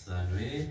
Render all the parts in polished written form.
Zany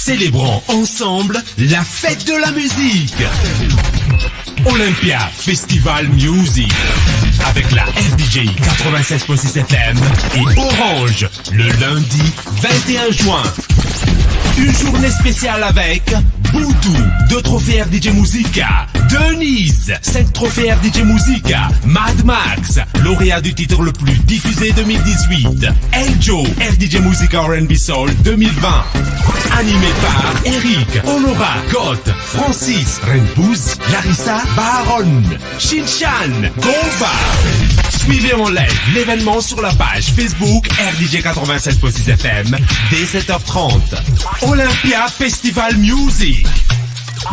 Célébrons ensemble la fête de la musique. Olympia Festival Music avec la FDJ 96.6 FM et Orange le lundi 21 juin. Une journée spéciale avec Boudou, 2 trophées RDJ Musica, Denise, 5 trophées RDJ Musica, Mad Max, lauréat du titre le plus diffusé 2018, Eljo, RDJ Musica R&B Soul 2020. Animé par Eric, Honora, Goth, Francis, Renpouz, Larissa, Baron, Shinchan, Gova. Suivez en live l'événement sur la page Facebook RDJ 87.6 FM dès 7h30. Olympia Festival Music.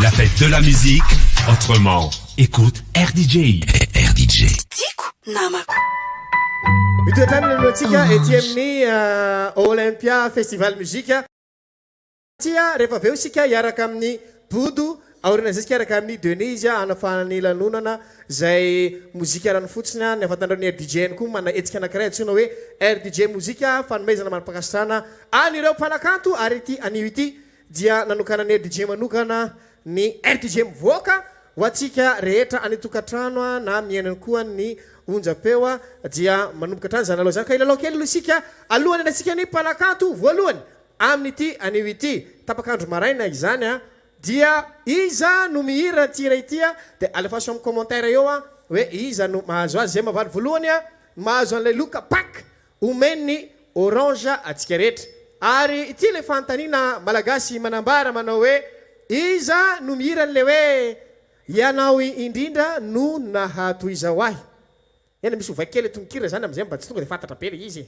La fête de la musique, autrement. Écoute RDJ. RDJ. Itoetan'nyantsika ety amin'ny Olympia Festival Musique. Tia rehefa aveo sika hiaraka amin'ny Boudou, aoriana zay sika hiaraka amin'ny Denise anafahana ny lanonana zay mozika rano fotsiny ny afatandreo RDJ koa mana etsika anankiray antsoina hoe RDJ mozika fanomezana manam-pakasitrahana anireo mpanakanto ary ity anio ity dia nanokana ny RDJ manokana ny RDJ mivoaka ho atsika rehetra any tokantrano na miainany koa ny onjapeo dia manomboka hatrany zany aloha zany ka ilalao kely aloha isika alohany anasika ny mpanakanto voalohany amin'ity anio ity tapakandro maraina izany dia iza no mihira tira ity dia alefaso amin'ny commentaire eo hoe iza no mahazo azy zay mavaly voalohany mahazo an'ilay loka pak omeny orange atsika rehetra ary ity le fantaniana malagasy manambara manao hoe iza no mihira an'le hoe ianao indrindra no nahatoiza ahy ena misy ovakely tonkira zany am'izay mba tsy tonga dia fantatra be le izy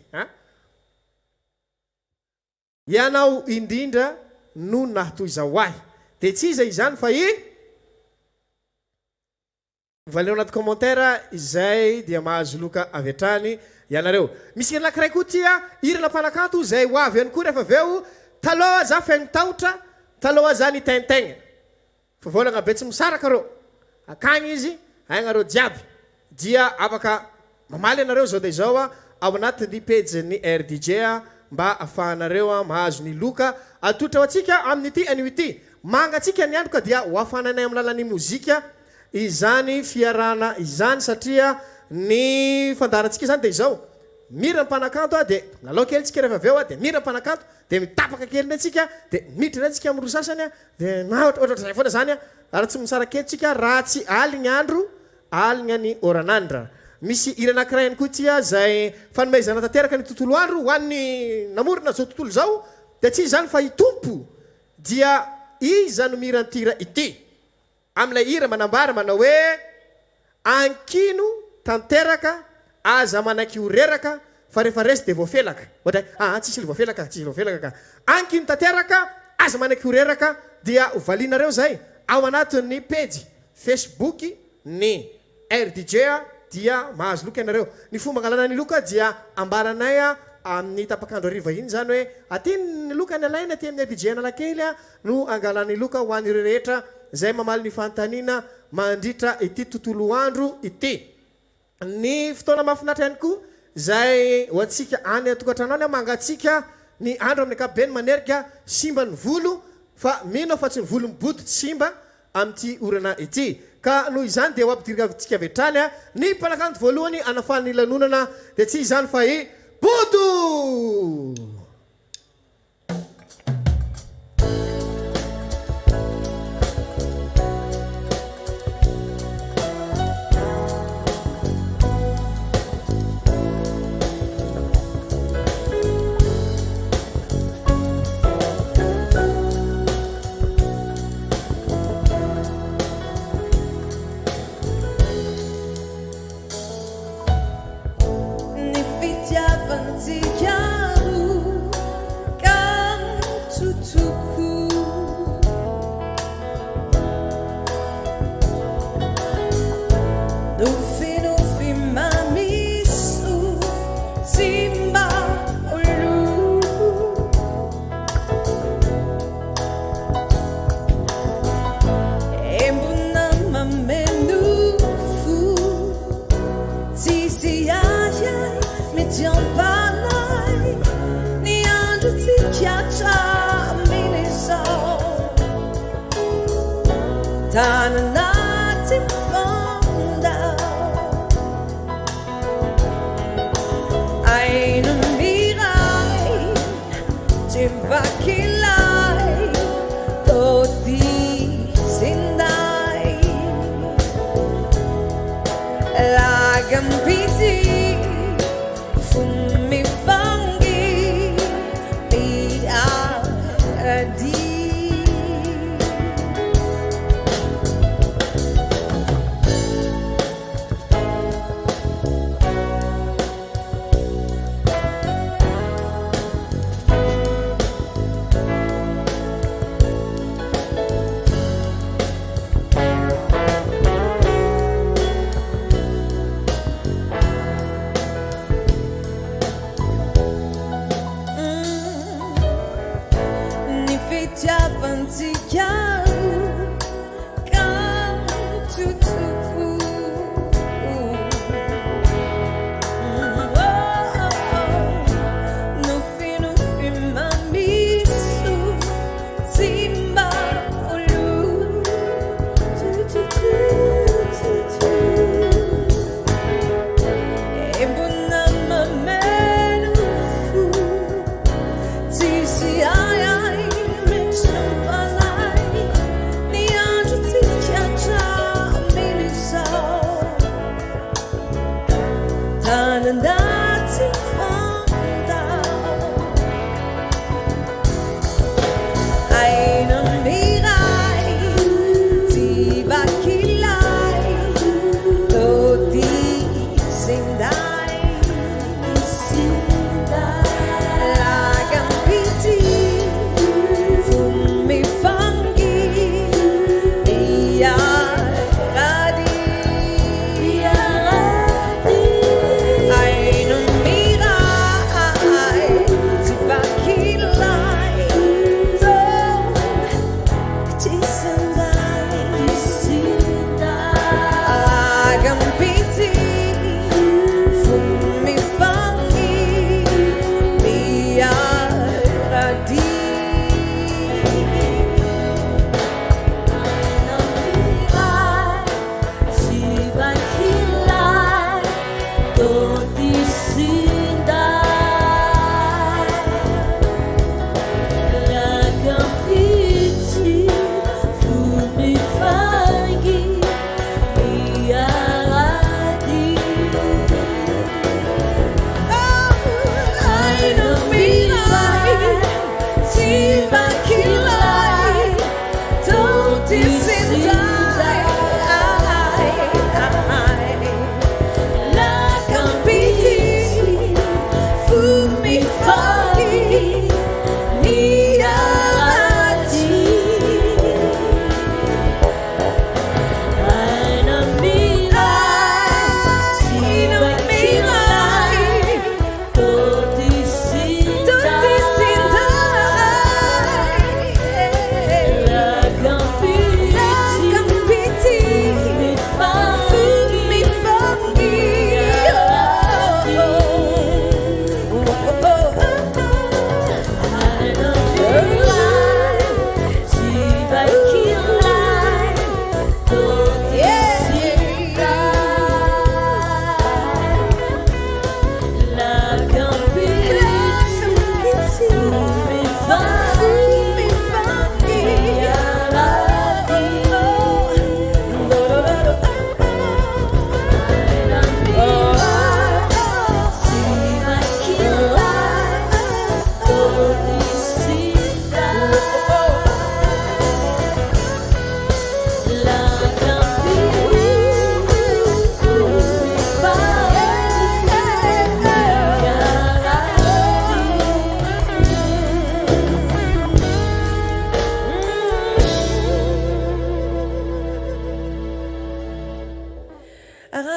ianao indrindra no nahatoy zao ahy de tsy iza izany fa valeo anaty commentaire izay dia mahazo loka avy atrany ianareo. Misy anakiray koa tia irana mpanakanto zay ho avy ihany koa rehefa aveo taloha za fegno tahotra taloha za nitaintaigna fa volagna be tsy misaraka rô akagny izy agnareo jiaby dia afaka mamaly anareo zao de zao ao anatin'ny page ny RDJ mba afahanareo mahazo ny loka atotra ho atsika amin'ity an'ity mangatsika ny andro ka dia ho afananay amin'ny lalan'ny mozika izany fiarana izany satria ny fandarantsika zany de zao mira mpanakanto de lalao kely tsika rehefa aveo de mira mpanakanto de mitapaka kely netsika de miditra netsika amin'ny roa sasany de ohatrozay foana zany ary tsy misaraketo tsika raha tsy aligny andro aligna ny oranandra. Misy ira anakiray ihany koa tia zay fanomezana tanteraka ny tontolo andro ho an'ny namorona zao tontolo zao de tsy zany fa itompo dia iza no mirantira ity am'ilay ira manambara manao hoe ankino tanteraka aza manaiky horeraka fa rehefa resy de voafelaka ohatra tsisy voafelaka tsisy voafelaka ka ankino tanteraka aza manaiky horeraka dia valinareo zay ao anatin'ny page Facebook ny RDJ dia mahazo loka ianareo. Ny fomba mangalana ny loka dia ambaranay amin'ny tapakandro ariva iny zany hoe aty ny loka ny alaina aty amin'ny RDJ analakely no angalany loka ho an'ireo rehetra zay mamaly ny fanontaniana mandritra ity tontolo andro ity. Ny fotoana mahafinaritra ihany koa zay ho atsika any atokantrano any mangatsika ny andro amin'ny ankapobeny manerika simba ny volo fa mino fa tsy ny volo miboto tsy simba amin'ity orana ity ka noho izany dia ho ampidirikatsika avy hatrany ny mpanakanto voalohany anafany lanonana dia tsy izany fa bodo.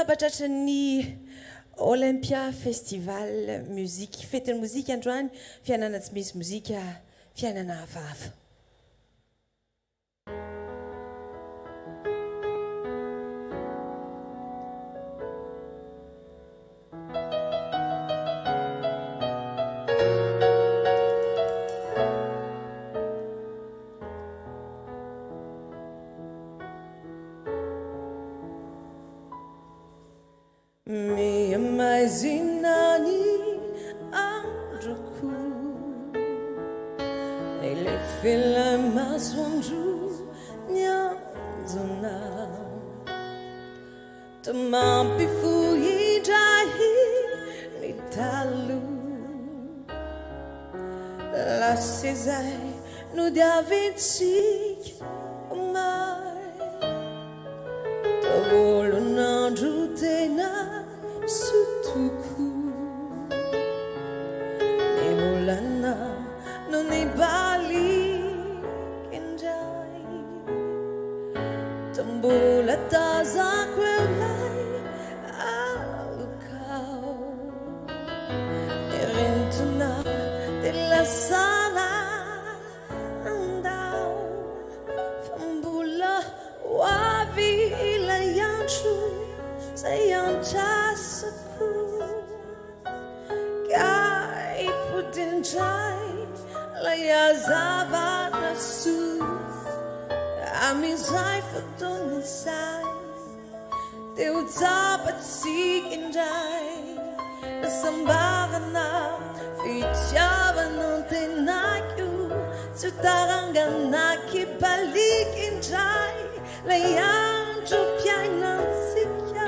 Sabatratra ny Olympia Festival Musique. Fetin'ny mozika androany, fiainana tsy misy mozika, fiainana hafahafa. Me immaginani androko nelle film masoandro nyanjona tamampifohidray ny talo lasezay no diavintsika mai tavolonandro tena sutoko ne volana non ne balik enjai tambola taza quellai alukau erentuna della sala andau fambula wavi la yanchu sayanchasaku kai putinjai la yazava nasu amizai fotonisai teu zabat sikinjai sambavana fityavana tenaku sutarangana kibalikinjai la yanchu piainantsika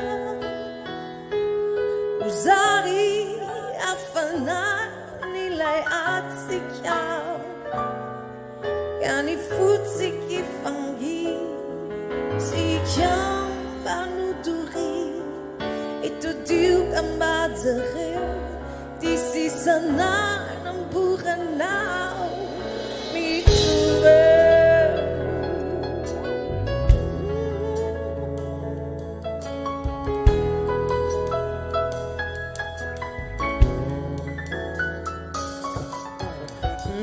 uzari afanani lai atsika yani futsiki fangi sikiam vanuduri itu diu kambadzereu disi sana namburanau miture.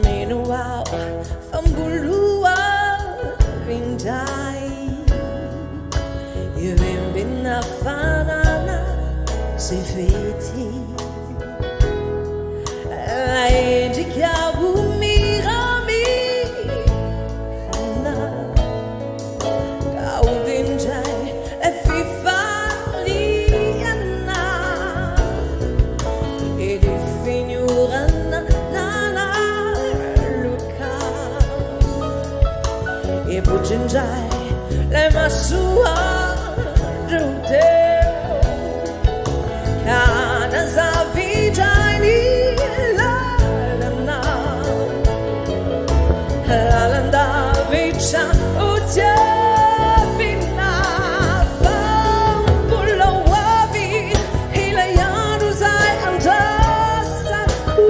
Meanwhile, fambulua vindai Yuvimbina fanana se feti Laidi kiabu mirami Fana Kau vindai e fifaliana Edi fignurana nana e putinjai le masua giudeo kana zavidai la landa vicha utevina fambulo wavi ile yandu zai andasaku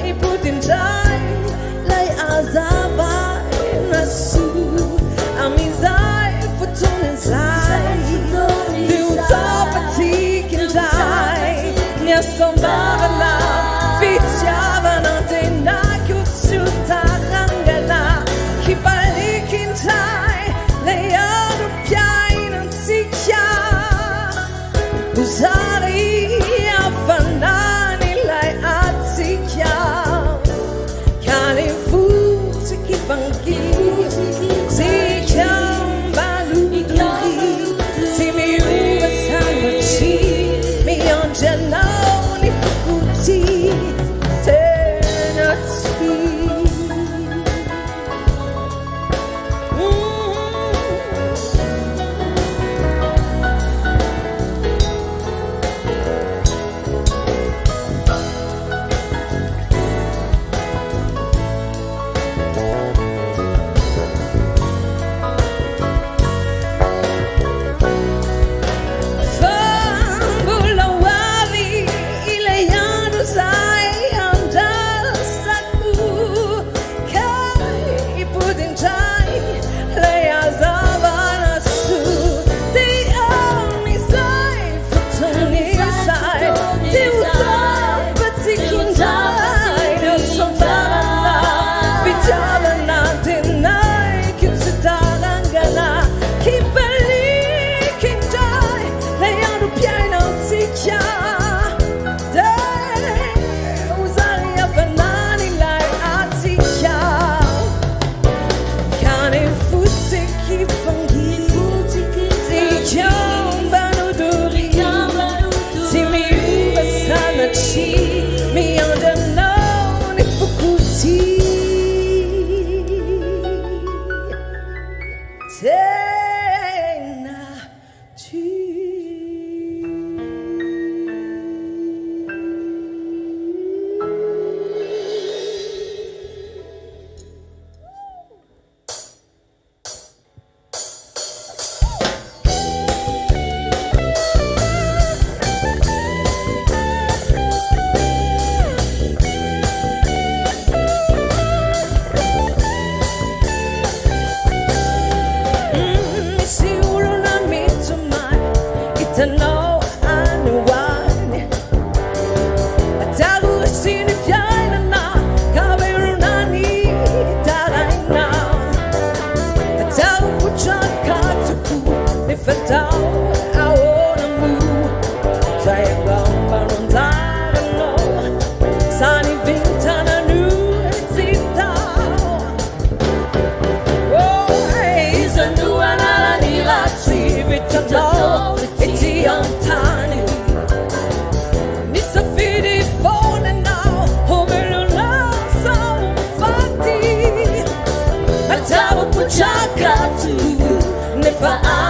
e putinjai lai azava nasu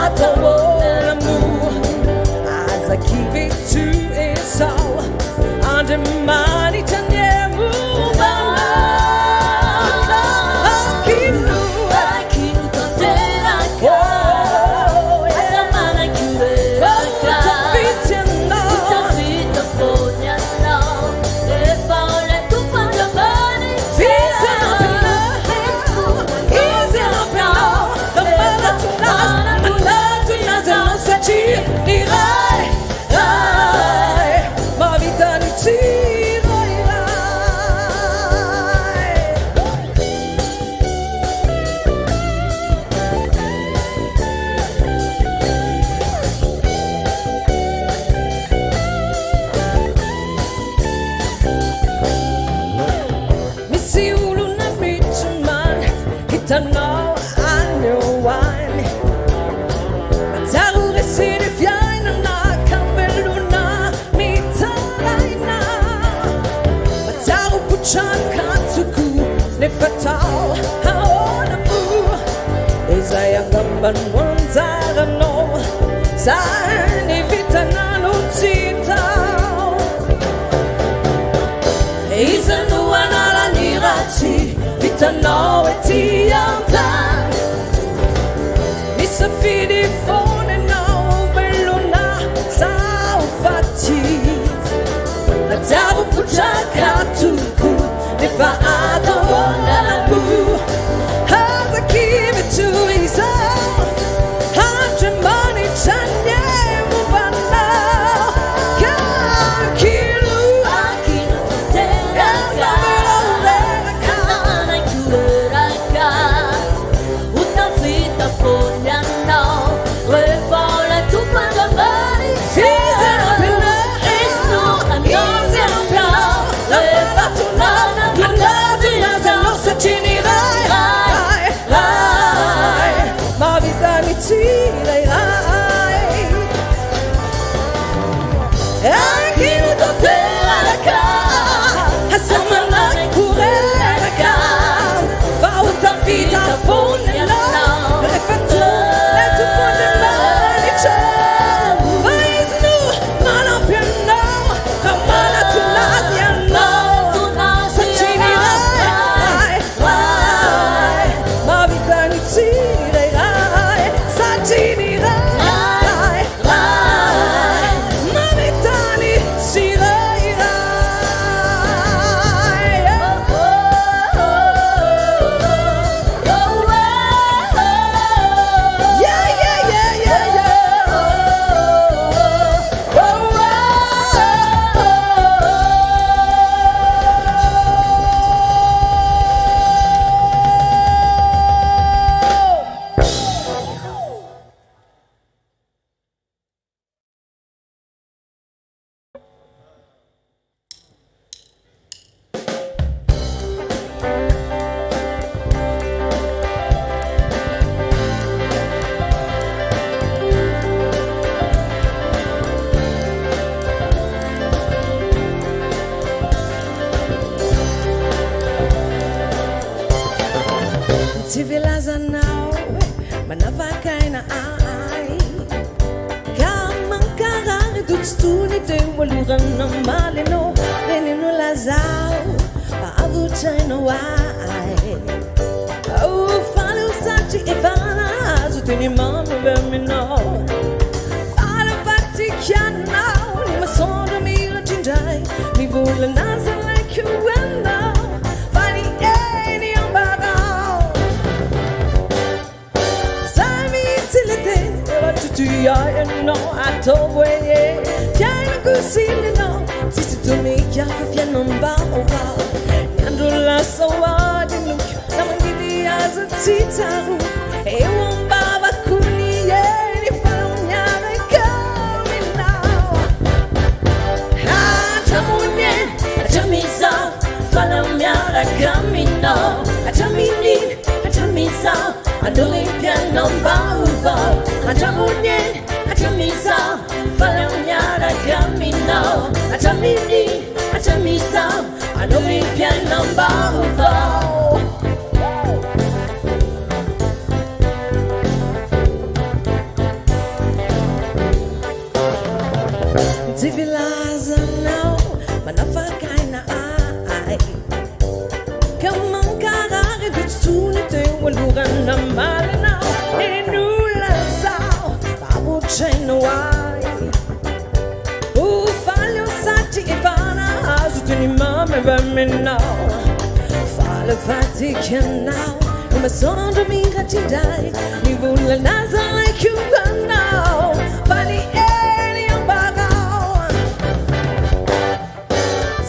attends mon amour. As I give it to his soul, under my éternel mouvement. Ma vita di mi si uluna bituman hitano anyo wine taru resiri fiaina na kameluna mitalaina taru puchan katuku ne fatal haona pu ezayangamban wanzarano sani vitanano titao izanu anala nirati vitano etianta misa fidi fone no belluna saufati la tabu puchaka tuku ne faato wanabu as I give it to his own hundred money chanye mubana kakilu akilu tera kazana kuraka utafita fogliano refola tu quando vai fizera pena esto andiamo la fatuna la nostra cinirai ma vita mi tirai anche tu te la ca asamana kurera ka va uta vita fonna refatto e tu puoi male c'è vai nu mala piano kamala tu la piano tu na sacinirai ma vita mi tirai sacinirai ma vita mi tirai Civilizanau manavakaina ai kamankarari dutstuni de waluran malino venino lazao avuchaino ai oh falo santi evana zutini mama vermino falo vatikiana ni masondo mi rajindai mi vuole nasa like you well now fani any ambara tu ya no atobwe yana kusini no sisi tumika kafia nomba ova nyandula sawadi nuk na mangidi aza titaru e womba bakuni ye ni fanya kami now ha chamunye chamisa fala myara kami no chamini chamisa adole piano bauva achamunye achamisa fala myara kami no achamini achamisa adole piano bauva never me know. Fall fatigue now. My son to me that you die. Ni vula naza like you now. Bali alien bagao.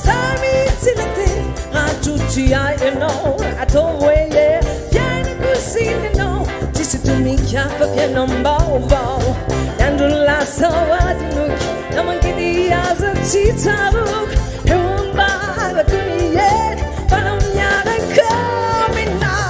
Sami silate. A tutti I know. I don't wait. Vieni così no. Disse tu mi chiappa che non bovo. And la so what look. No man che di asa cita look. E un baga kuni yet. But I'm not coming now.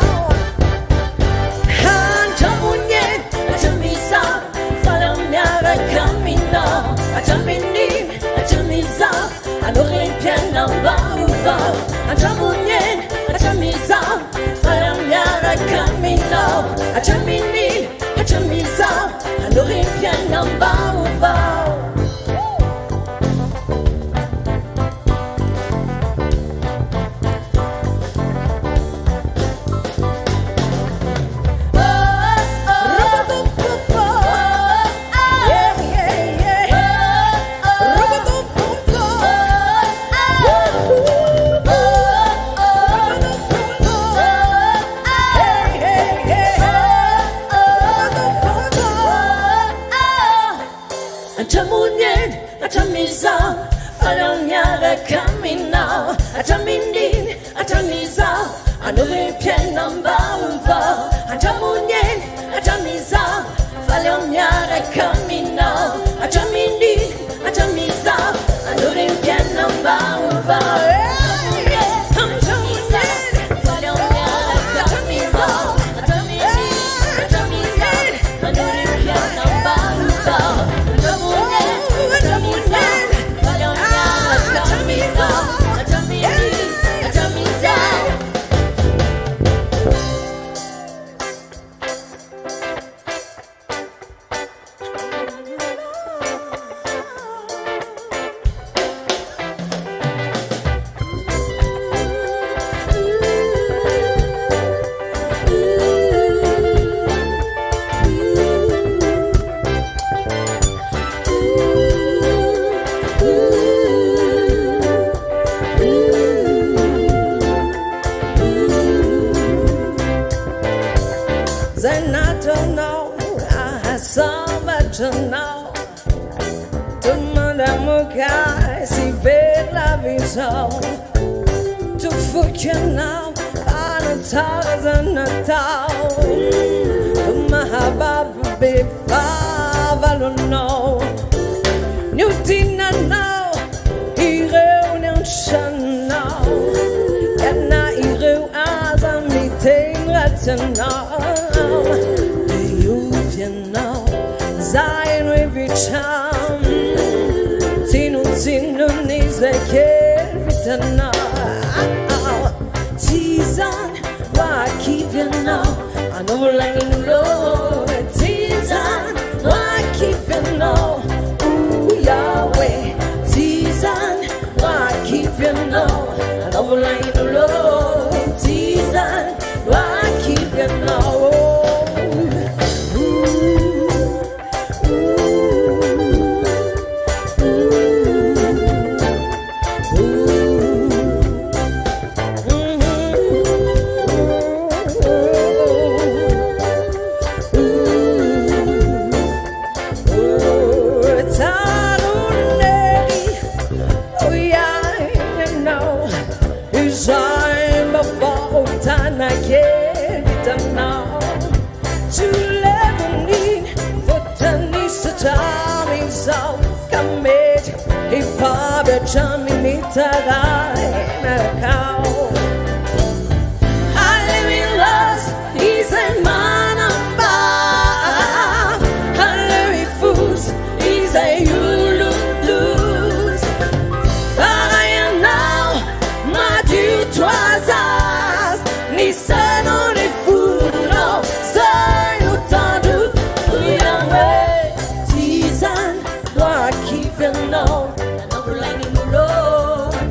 Then I don't know, I have so much to know. Tout le monde a mon cas, si belle la vision. Tout faut que now, I don't talk as an adult. My habab, big five, I don't know. New dinner now, hero and shan now. And now hero as a meeting, that's enough. Zion every charm. Tinu nize kevitana. Tizan wa kivena. I know like low. Tizan wa kivena. Ooh Yahweh. Tizan wa kivena. I know like low. Tizan wa kivena.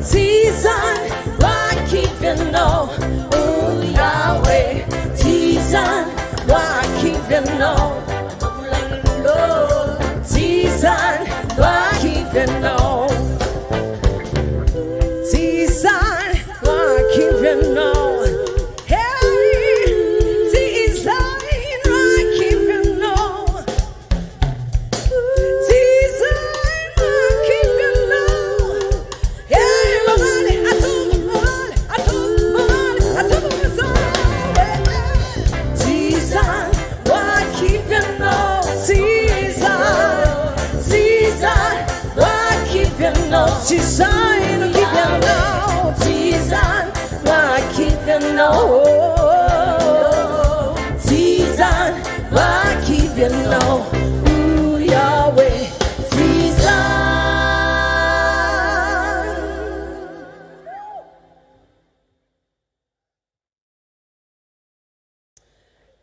Season, like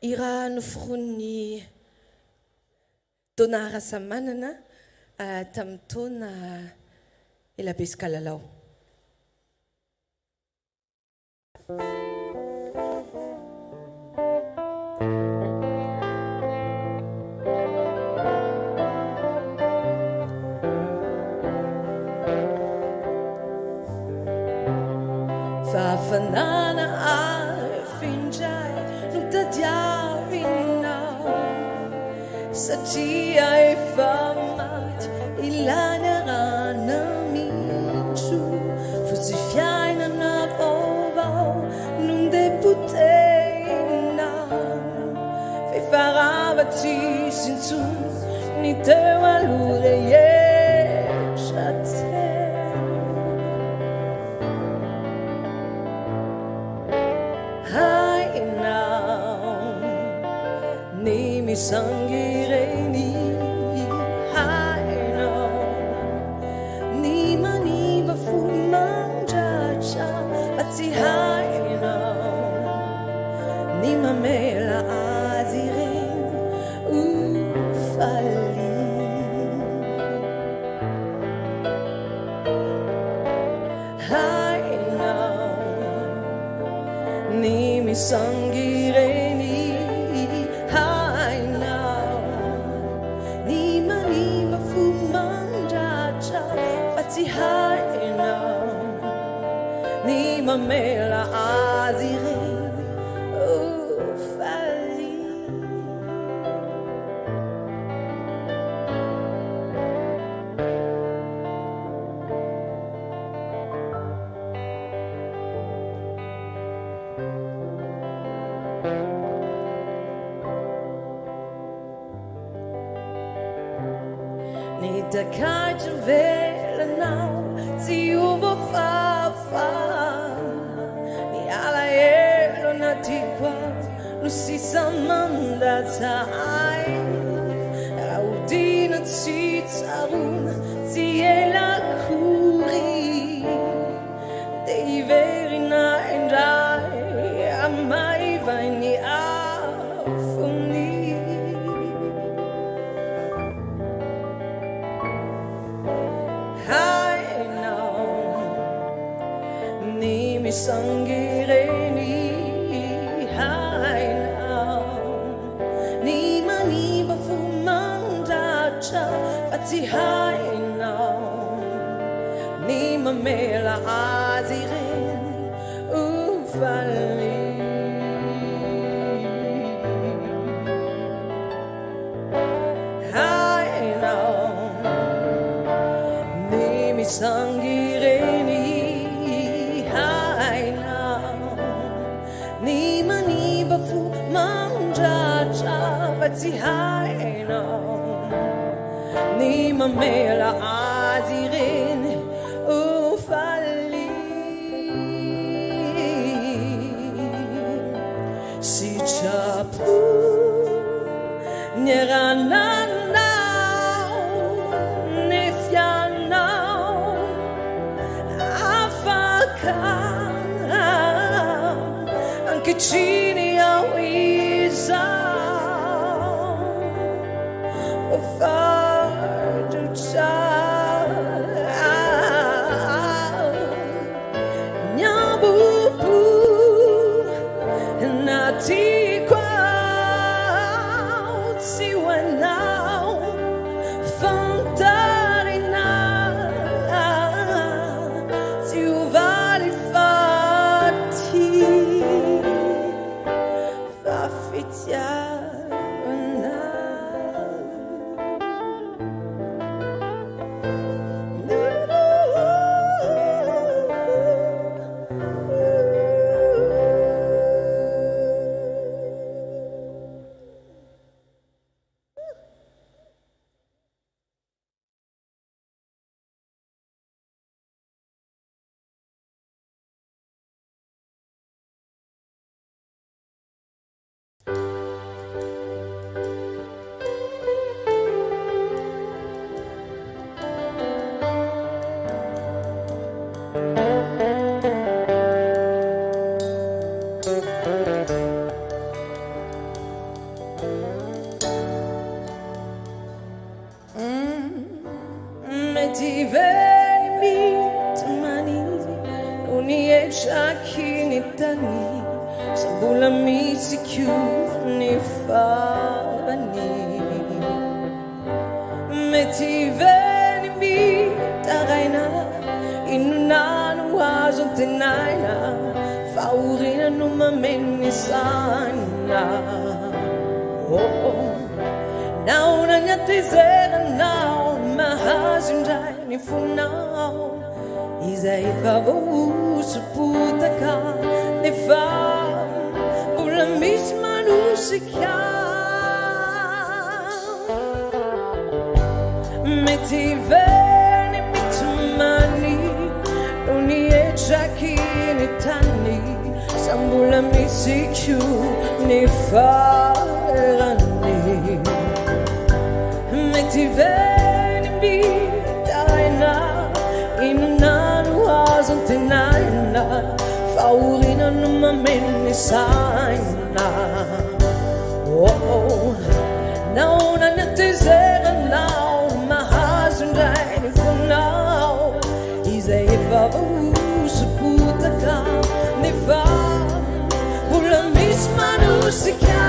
Ira nofrony taona arasamanana tamin'ny taona elabe sy kalalao. Fafanana afindray no tadiavinao satria efa maty ilany arana mitso fotsy fiainana vaovao no ndepotenao fifaravatsy sintsony ny teo aloha rehetra teo. Sangireni haino ni maniva fumanjacha ati haino ni mamela aziren ufali haino ni misangireni ni mamela azire ufali ni dakaj vela now si uvo fa ni ala elo na tikwa no si samanda tai audina tsitsaruna si ela kuri dei veri na endai amai vai ni afuni sangireni haina ni maniva fumandacha fati haina ni mamela aziren ufali haina ni misangireni fu mangiacia pazzi haino ni mamela azirene ufali si chapu nyeranana ne fianao afaka anche cini chakini tani Sabula misi kiu ni fani Meti veni mi taraina Inunanu wazon tenaina Faurina numa meni sana Oh Now na nyatizera now Mahazundai ni funao Iza ifavo suputaka Nefa Ula misma nusika Meti veni mitumani Uni echakini tani Sambula misiku Nefarani Meti veni bitaina Inunanu azon tenaina Faurina numa meni saina Oh, now na nyatizera now Mahazundai for now Iza ifava usuputaka Neva Ula misma nusika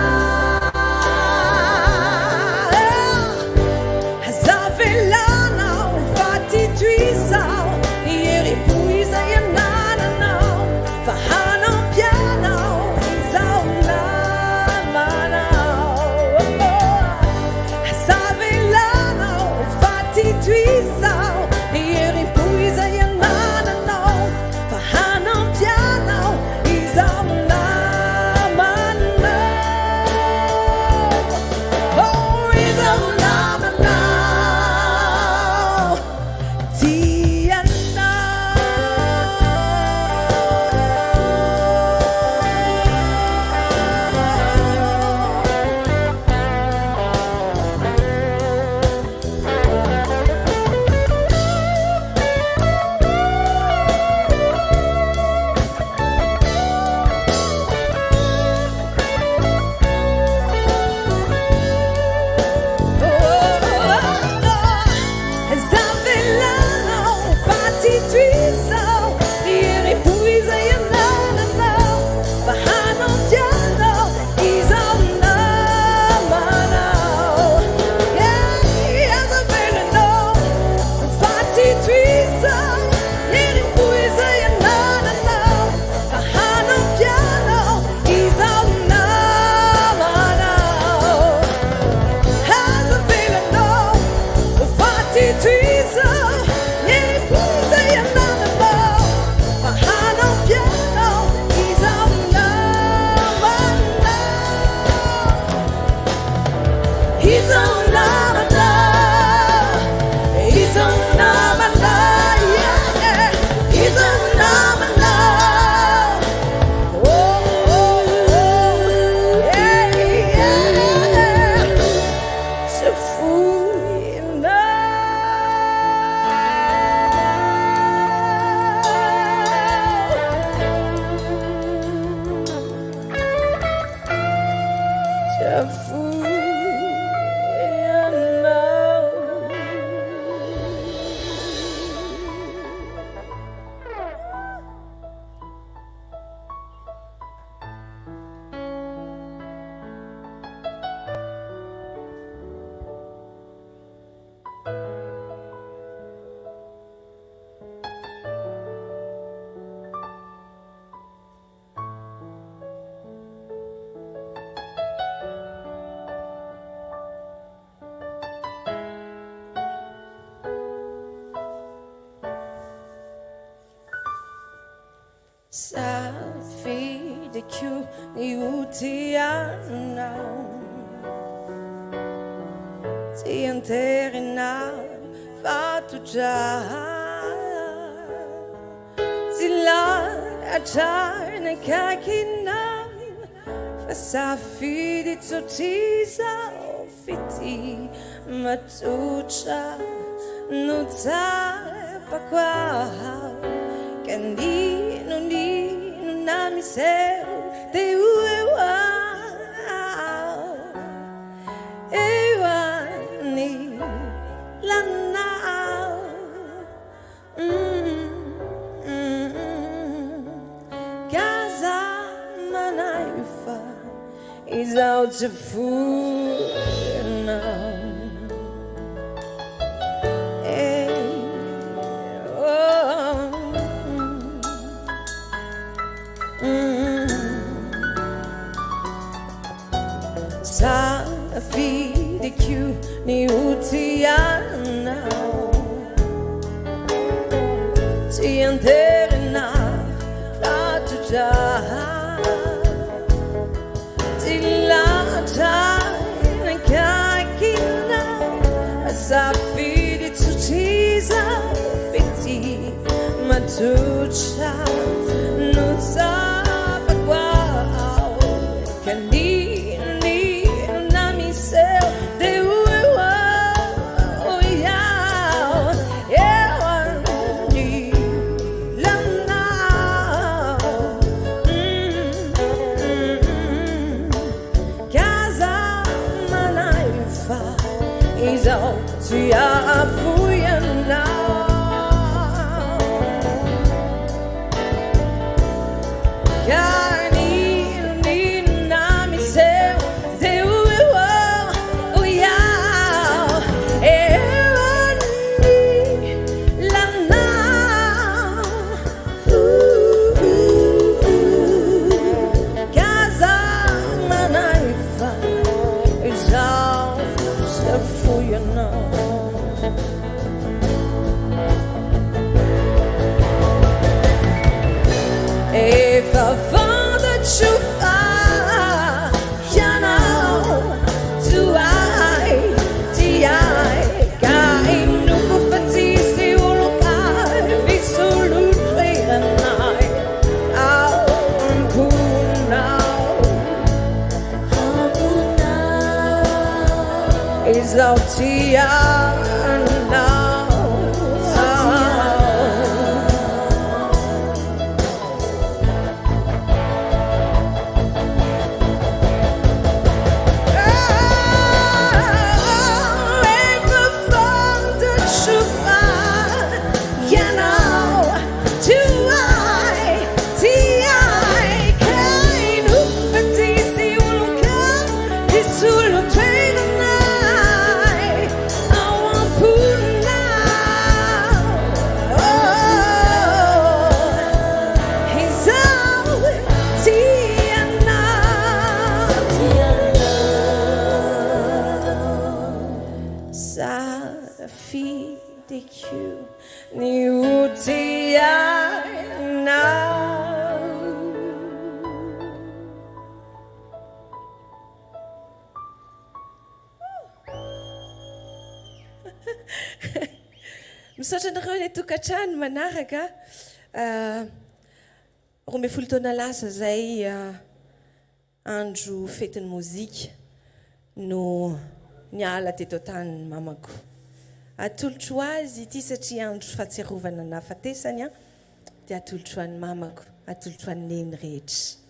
Safi de Q ni utiana Ti interina fatu già Ti la acciarne kakina Fa safi di totisa fiti matucha Nuta pa qua Kandi no ni no na mi se te uewa ewa ni lana is out to fool now. Hey, oh, sa fide Q ni utiana ti interna la tuja sa fide tutiza fiti matucha non sa qua cani ni na mi se de oh yeah yeah ni la na casa manaifa is all tu as fouillé now. Car ni na mi se de oh yeah e ni la na casa manaifa is all so fouillé now. If I found the truth, you know, to I no compatisi ulokai, vi solo treinai, is out to now. Misaotra anareo ilay tokantrano manaraka roa ambin'ny folo taona lasa zay andro fetin'ny mozika no niala teto tany mamako. Atolotro azy ity satria andro fahatsiarovana nahafatesany dia atolotro an'ny mamako, atolotro an'ny neny rehetra.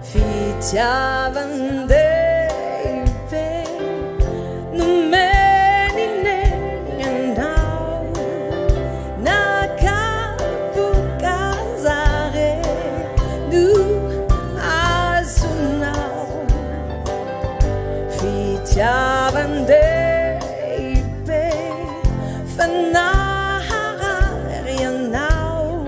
Fitiavande be numeni nenau nakapu kazare du azunau Fitiavande be fanahara rianau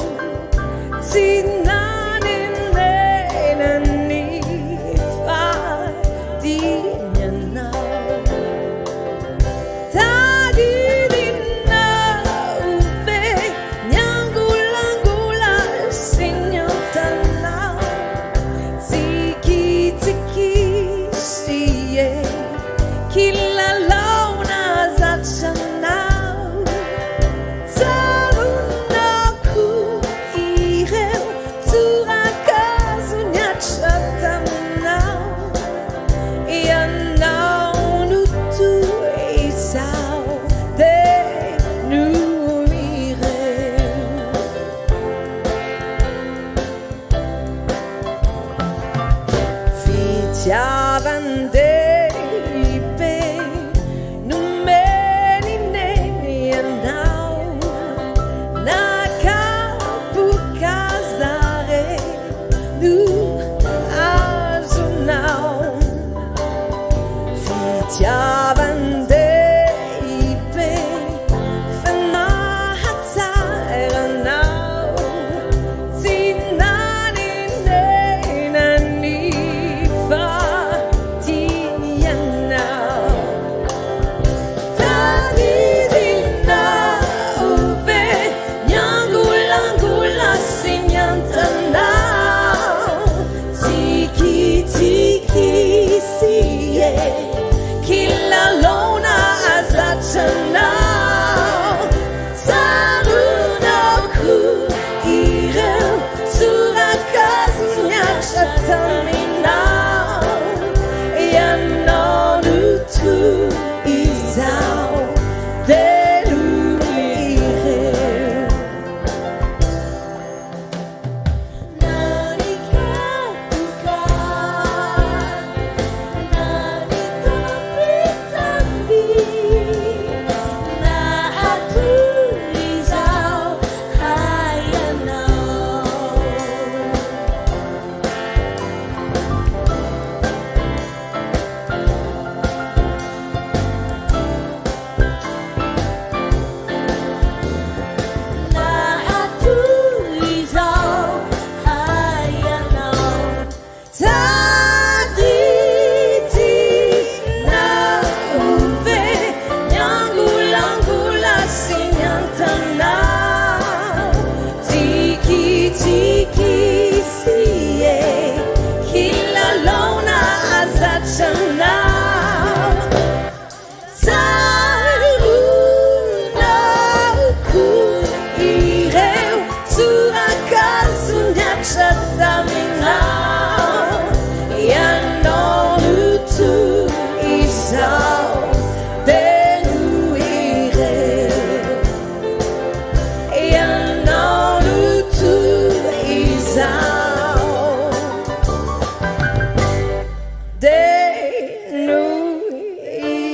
la la nous irons.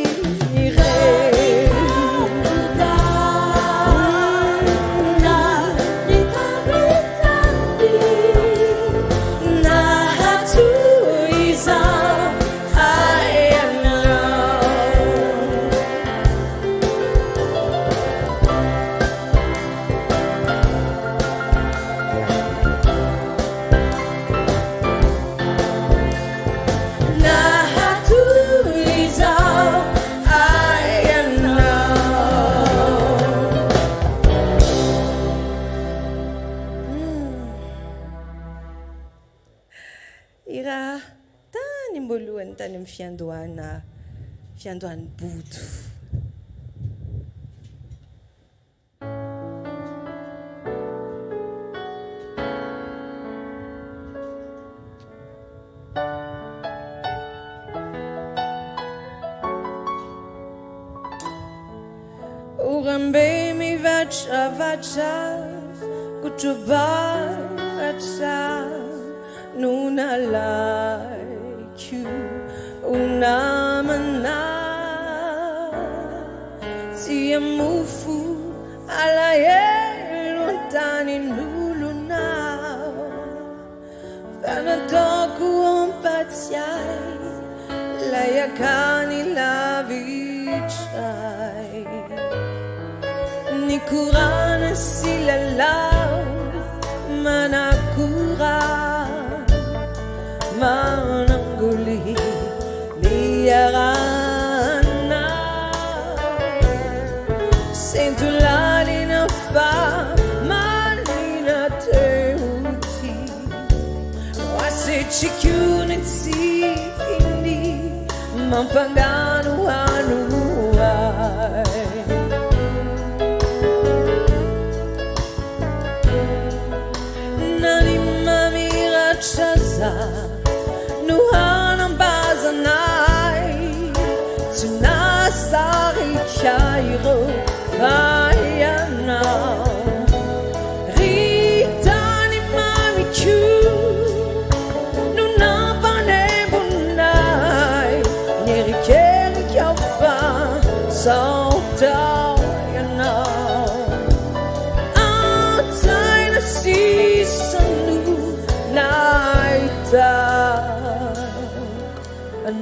Ira tany mbolohany tany amin'ny fiandohany bodo. Urambe mi vacha kutubacha nuna like you unamana siamufu alaye lontani luluna fanatoku ompatiai layakani lavichai nikurana silalau manakura mananguli liarana sentulali na fa malina teuti wase chikunitsi ini mampanganu anuai nani mamira chaza nuhanam bazanai tunasari chairo vayana ritani mamichu nunapane bunai nerikeri kyafa sautayana ataina sisanu naita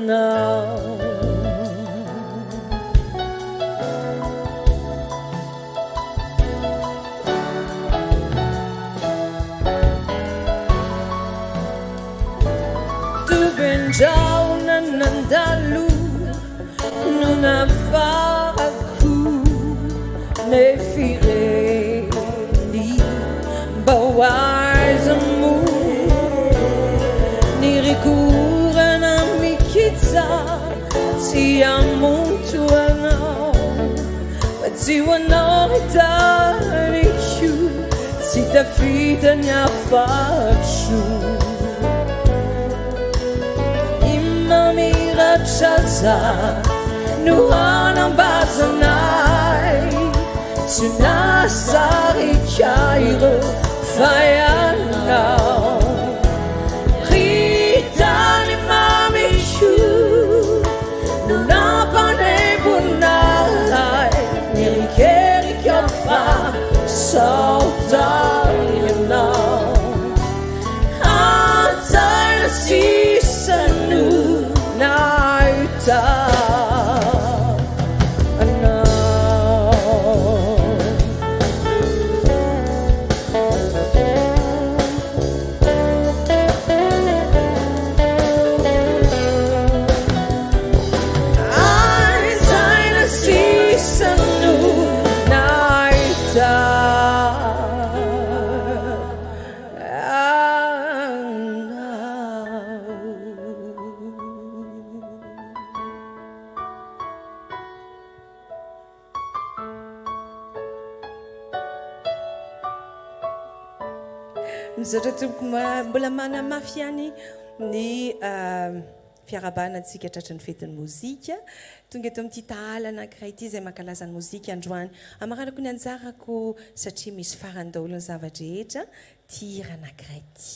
now. Tu benjau nanandalu nuna faku nefireli bawazamu nirikura na mikitsa siamuntu anao matsiwanoritarikyu sitafita nyafachu imamirachaza nuhanam bazanai tunasari chairo fayanao ritani mamishu nunapane bunai nirikeri kyofa sautayana ataina sisanu naita mbola manamafy ihany ny fiarabanantsika tratran'ny fetin'ny mozika tonga eto amin'ity tahala anankiray ity izay mankalaza ny mozika androany amaranako ny anjarako satria misy farandolo ny zavadrehetra ty hira anankiray ty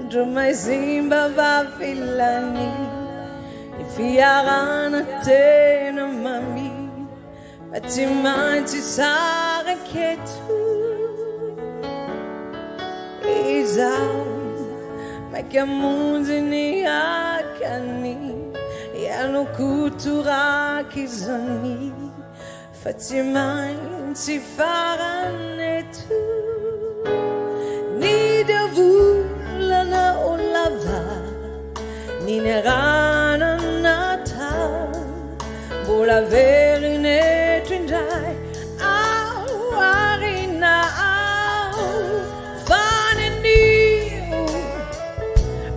Drumai simba vafilani Ifiarana tena mami Batimanti sara ketu Izau Makamunzi ni akani Yano kutura kizani Fatimanti faranetu Ni devu lana olava Ni nerana nata Bola verine trindai Au arina au Faneni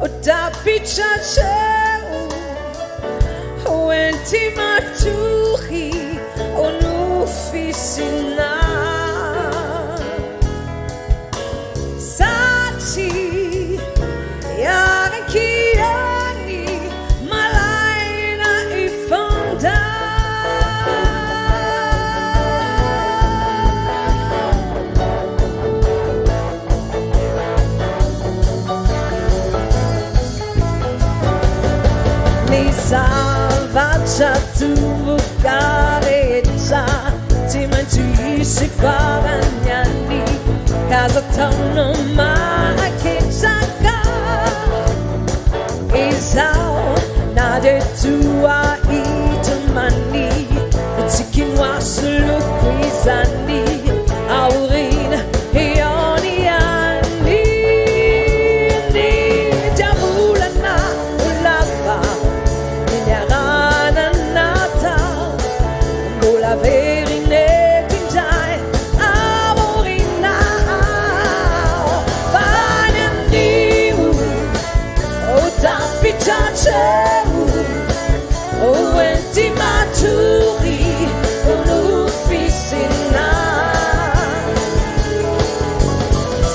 Otapicha cheu Wenti matuhi Onufisina Sati Yarakiani Malaina Ifonda Salvacia tu carezza ti mangiusi faragnani casa tonno ma che sacca Esau nade tua itamani Zikin wasulu quizani Aurina e oniani Ni jamulana ulava Verine tinjai amorina Vanyandiu O tapichacheu O enti maturi Onufisina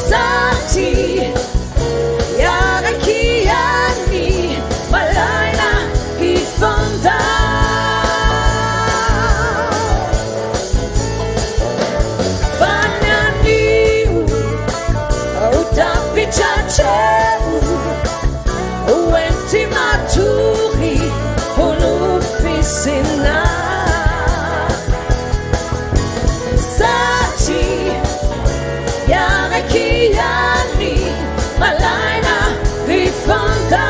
Sati Yarakiani Malaina Ifonda Wenti maturi Onufisina Sati Yarakiani Malaina Ifonda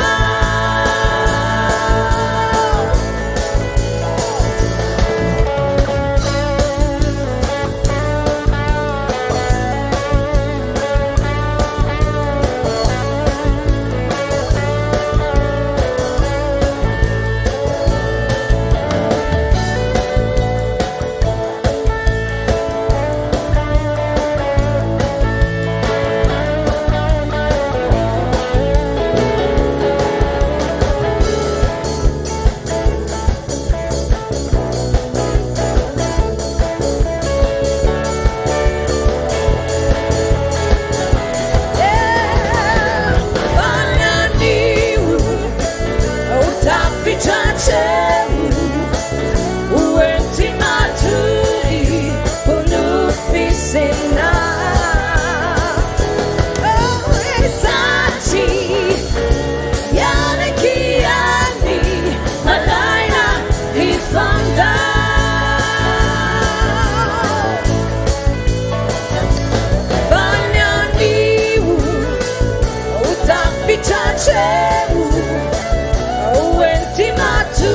Wenti matu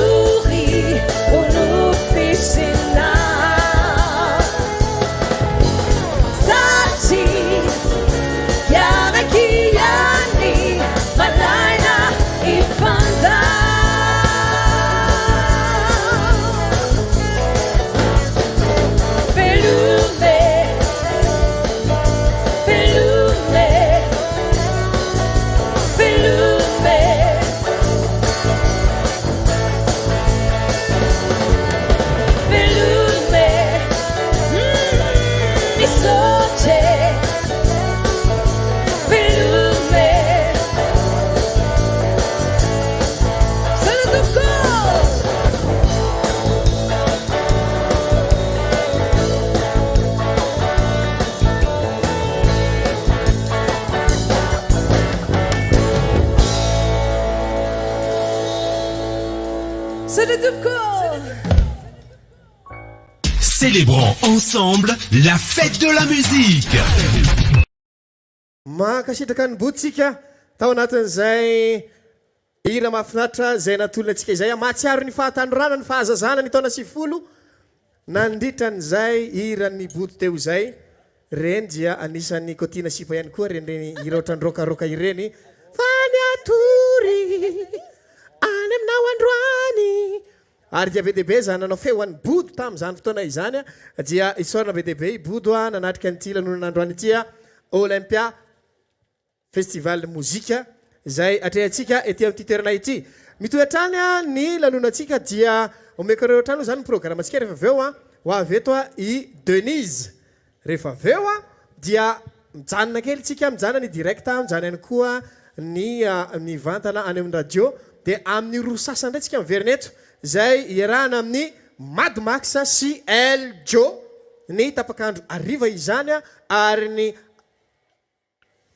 C'est le Dubko. Célébrons ensemble la fête de la musique. Mankasitraka ny botsika tao anatin'izay hira mahafinaritra zay natolona antsika izay mahatsiaro ny fahatandrorana ny fahazazana ny taona 10 nandritra n'izay hira ny boto teo izay reny dia anisan'ny kotina sipa ihany koa reny hira ohatrany rokaroka ireny fany atory any aminao androany ary dia be deaibe zany nanao feoan'ny bodo tamin'izany fotoana izany dia isorana be deaibe bodo nanatrika nyty lanonan'androany ity Olympia Festival mozika zay atrehantsika ety amin'ny toerana ity mitoetrany ny lanonantsika dia omekareo trano zany programantsika rehefa aveo ho avy eto i Denise rehefa aveo dia mijanona kely tsika mijanona ny direct mijanona ihany koa ny vantana any amin'ny radio dia amin'ny roa sasany indray tsika miverina eto zay iarahana amin'ny Mad Max sy Eljo ny tapakandro ariva izany ary ny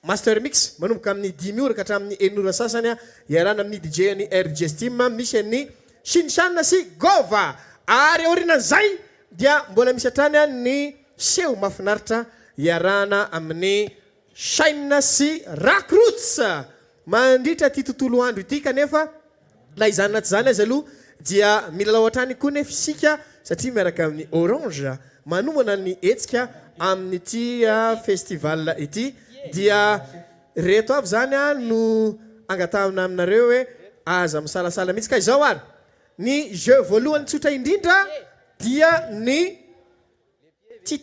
Master Mix manomboka amin'ny 10 ora ka hatramin'ny 1 ora sasany iarahana amin'ny DJ ny RJ Steam misy ny Shinshan sy Gova ary orinan'izay dia mbola misy hatrany ny seho mafinaritra iarahana amin'ny Shine sy Rock Roots mandritra ty tontolo andro ity kanefa la izany naty zany azy aloha dia mila laohatrany koa nefa isika satria miaraka amin'ny Orange manomana ny etsika amin'ny ty festival ity dia reto avy zany no angatahana aminareo hoe aza misalasala mihitsy ka izao ary ny jeu voalohany tsotra indrindra dia ny tsy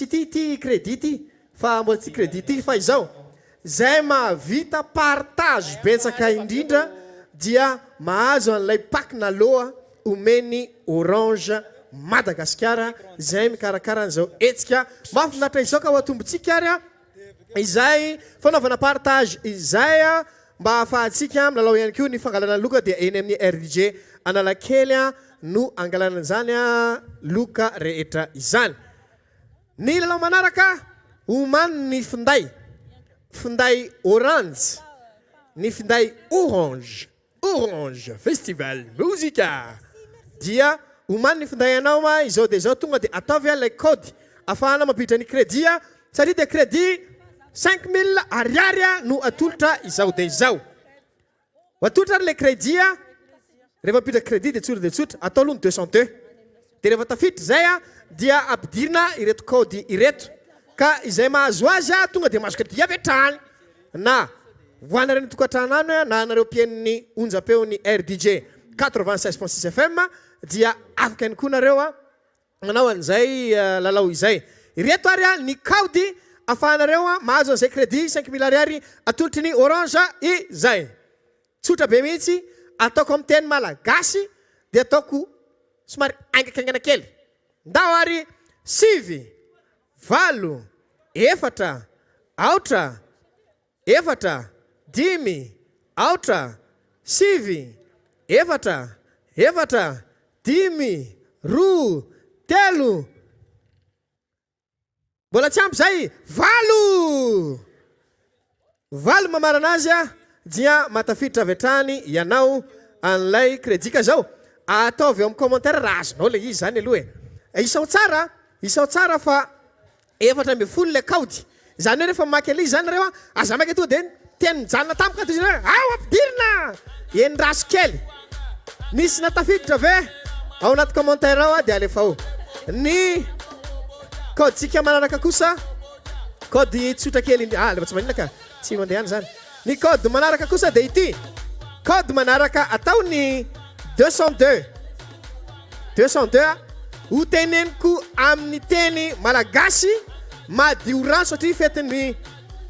ty crédit fa mbola tsy crédit fa izao zay mahavita partage betsaka indrindra dia mahazo an'ilay pak na loa omeny Orange Madagasikara zay mikarakara an'izao etsika mahafinaritra izao ka ho atombotsika ary izay fanaovana partage izay mba ahafahantsika milalao ihany koa ny fangalana loka dia eny amin'ny RDJ Analakely no angalana zany loka rehetra izany ny lalao manaraka omany ny finday orange ny finday orange festival muzika dia omany ny finday anao izao dia izao tonga dia ataovy ilay code afahana mampiditra ny crédit satria dia crédit 5 000 ariary no atolotra izao dia izao atolotra le crédit rehefa apiditra crédit dia tsotra atao aloha ny 202 dia rehefa tafiditra zay dia ampidirina ireto code ireto ka izay mahazo azy tonga dia mahazo crédit avy hatrany na hoana reny tokantrano na anareo mpieniny onjam-peony RDJ 96.6 FM dia afaka ihany koa nareo manao an'izay lalao izay ireto ary ny code afahanareo mahazo an'izay crédit 5 000 ariary atolotry ny Orange izay tsotra be mihitsy ataoko amin'ny teny malagasy dia ataoko somary aingakaingana kely ndao ary 7 valo efatra aotra efatra dimy aotra 7 efatra dimy roa telo mbola tsy ampy zay valo mamarana azy dia matafiditra avy hatrany ianao an'ilay crédit ka zao ataovy eo amin'ny commentaire raha azonao le izy zany aloha isao tsara fa 410 le kaody zany hoe rehefa mamaky an'ilay izy zany nareo aza maika to dia teny mijanona tampoka toy zany ao ampidirina eny raso kely nisy natafiditra ve ao anaty commentaire ao dia alefa ao ny code tsika manaraka kosa code tsotra kely lefa tsy maninona ka tsy mandehana zany ny code manaraka kosa dia ity code manaraka atao ny 202 ho teneniko amin'ny teny malagasy madio rano satria fetiny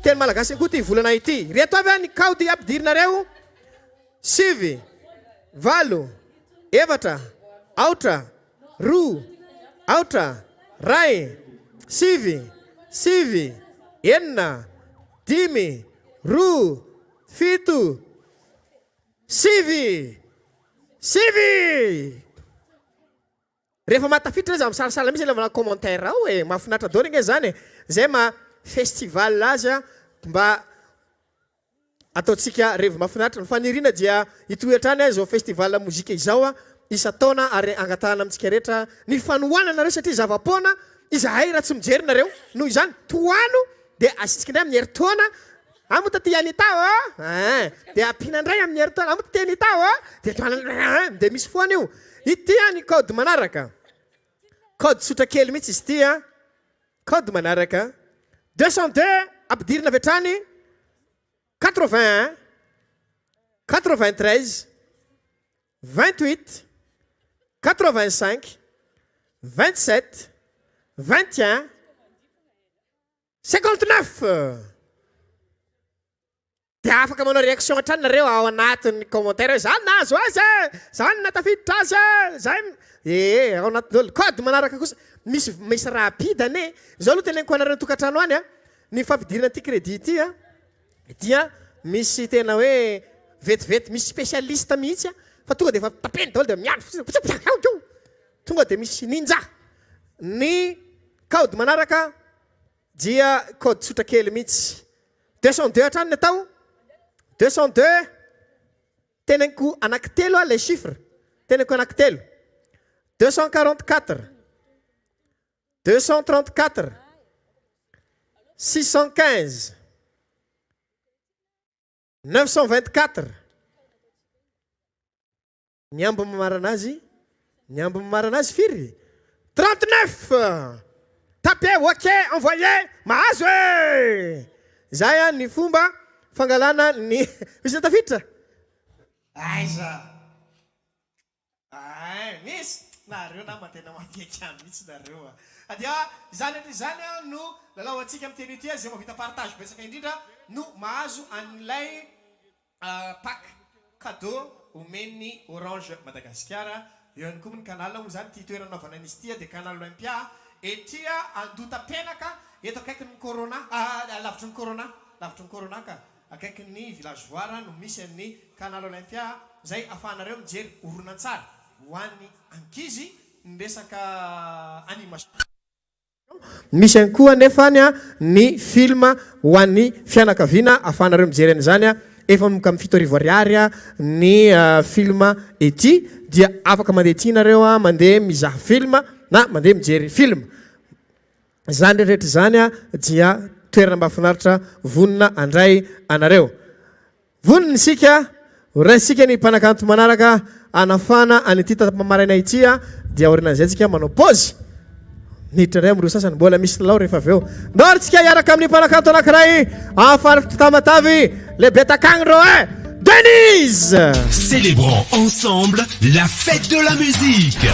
teny malagasy koa ty volana ity reto avy ny code ampidirinareo 7 valo efatra aotra roa aotra ray 7 enina dimy roa fito 7 rehefa matafitra izy amisalasala misy levana commentaire ao mahafinaritra dao regny zany zay ma festival azy mba ataontsika revo mahafinaritra ny fanirina dia itoetrany zao festival mozika izao a isa-taona ary angatahana amintsika rehetra ny fanohana nareo satria zava-poana izahay raha tsy mijery nareo noho izany toano dia asitsika indray amin'ny herintaona amoa taty anitao dia ampinandray amin'ny herintaona amoa taty anitao dia toana dia misy foana io ity ny code manaraka code sotra kely mihitsy izy ity code manaraka 202 ampidirina avy hatrany 81 93 28 85 27 21 59 dia afaka manao réaction hatrany nareo ao anatin'ny commentaire zany nazo azy zany natafiditra azy zay ao anatin'olo code manaraka kosa misy raha pidany zao aloha teneniko anareo tokantrano any ny fafidirana ty crédit ity dia misy tena hoe vetivety misy spécialiste mihitsy fa tonga dia efa tapeny daholo dia miandro tonga dia misy ninja ny code manaraka dia code sotra kely mihitsy 202 hatrany ny atao 202 teneniko anankitelo les chiffres teneniko anankitelo 244 234 615 924 ny ambo mamarana azy firy 39 tapé ok envoyé mahazo zay ny fomba fangalana ny misy tafiditra aiza misy nareo nama tena mafiaky mihitsy nareo adia zany no lalao atsika amin'ny teny ity zay mahavita partage betsaka indrindra no mahazo an'ilay pack cadeau omeny Orange Madagascar eo ihany koa ny canal moa zany ty toerana anaovana an'izy ity dia canal Olympia etya andota penaka eto akaikin'ny corona lavitry ny corona ka akaikin'ny villageoire no misy ny canal Olympia zay ahafahanareo mijery horonan-tsary ho an'ny ankizy ny resaka animation misy ihany koa nefany ny film ho an'ny fianakaviana ahafahanareo mijery an'izany efa manomboka amin'ny 7 ariary ny film ety dia afaka mandeha ety nareo mandeha mizaha film na mandeha mijery film zany rehetra zany dia toerana mahafinaritra vonona andray anareo vonona isika raisika ny mpanakanto manaraka anafana anyty tapamaraina ity dia orinan'izay tsika manao pause niditra ndray amin'ireo sasany mbola misy lalao rehefa avy eo ndoritsika hiaraka amin'ny mpanakanto anankiray afaritra tamatavy le betakagny reo Denise. Célébrons ensemble la fête de la musique.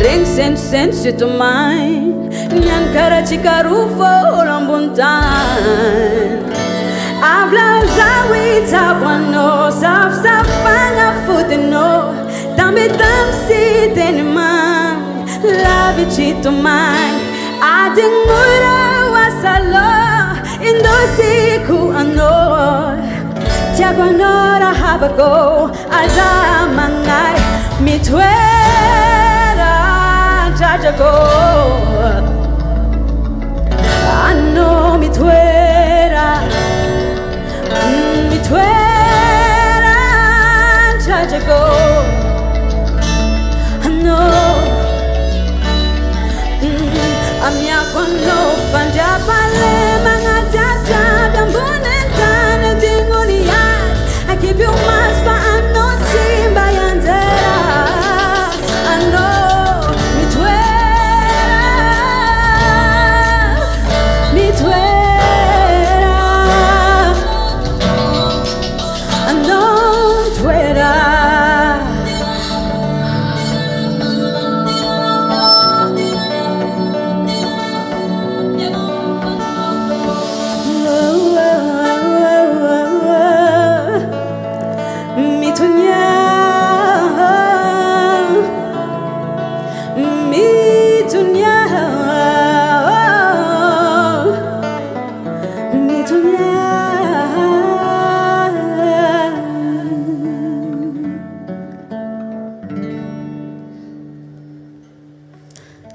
Ring sense to mine Nyan karachika rufo lambuntan Avla zawita wano Saf safana futino Tambe tam sitenman Lavichito mine Adingura wasalo Indosiku anor Tiagonora havago Azamangai mitwera jajago Ano mitwera jajago Ano Amya kono fanja pale mga jaja Gambunentana dinguniat I keep you mask for I'm not timba yandera Ano mitwera Ano mitwera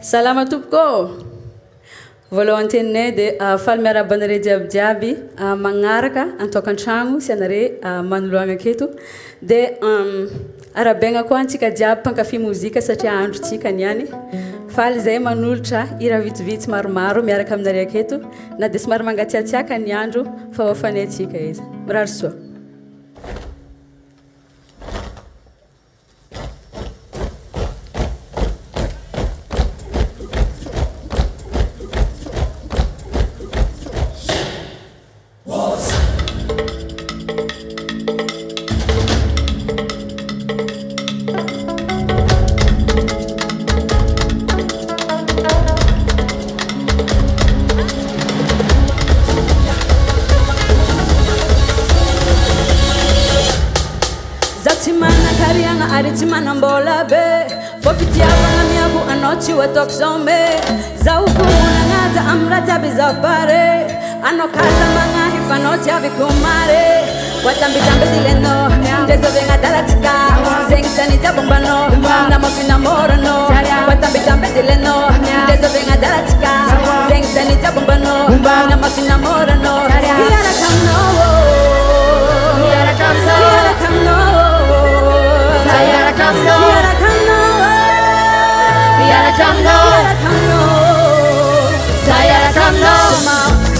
Salama tupko. Voalohany teninay dia faly miarabanareo jiabijiaby magnaraka an-tokantragno sy anareo manoloagna aketo dia arabaigna koa antsika jiaby mpankafy mozika satria androntsika niany faly zay manolotra hira vitsivitsy maromaro miaraka aminareo aketo na dia somary mangatsiatsiaka ny andro fa hoafanay atsika izy mirary soa Manambola be Fofitia wana miabu anochi watoksome Zaukuna ngata amrata bizapare Anokata manga hifanoti avikumare Watambitambe dileno Ndezo venga dalatika Zengtani jabumbano Namofina morano Watambitambe dileno Ndezo venga dalatika Zengtani jabumbano Namofina morano Yara kamno Yara kamno Yara kamno Yara kamno Yara kamno Yara kamno Yara kamno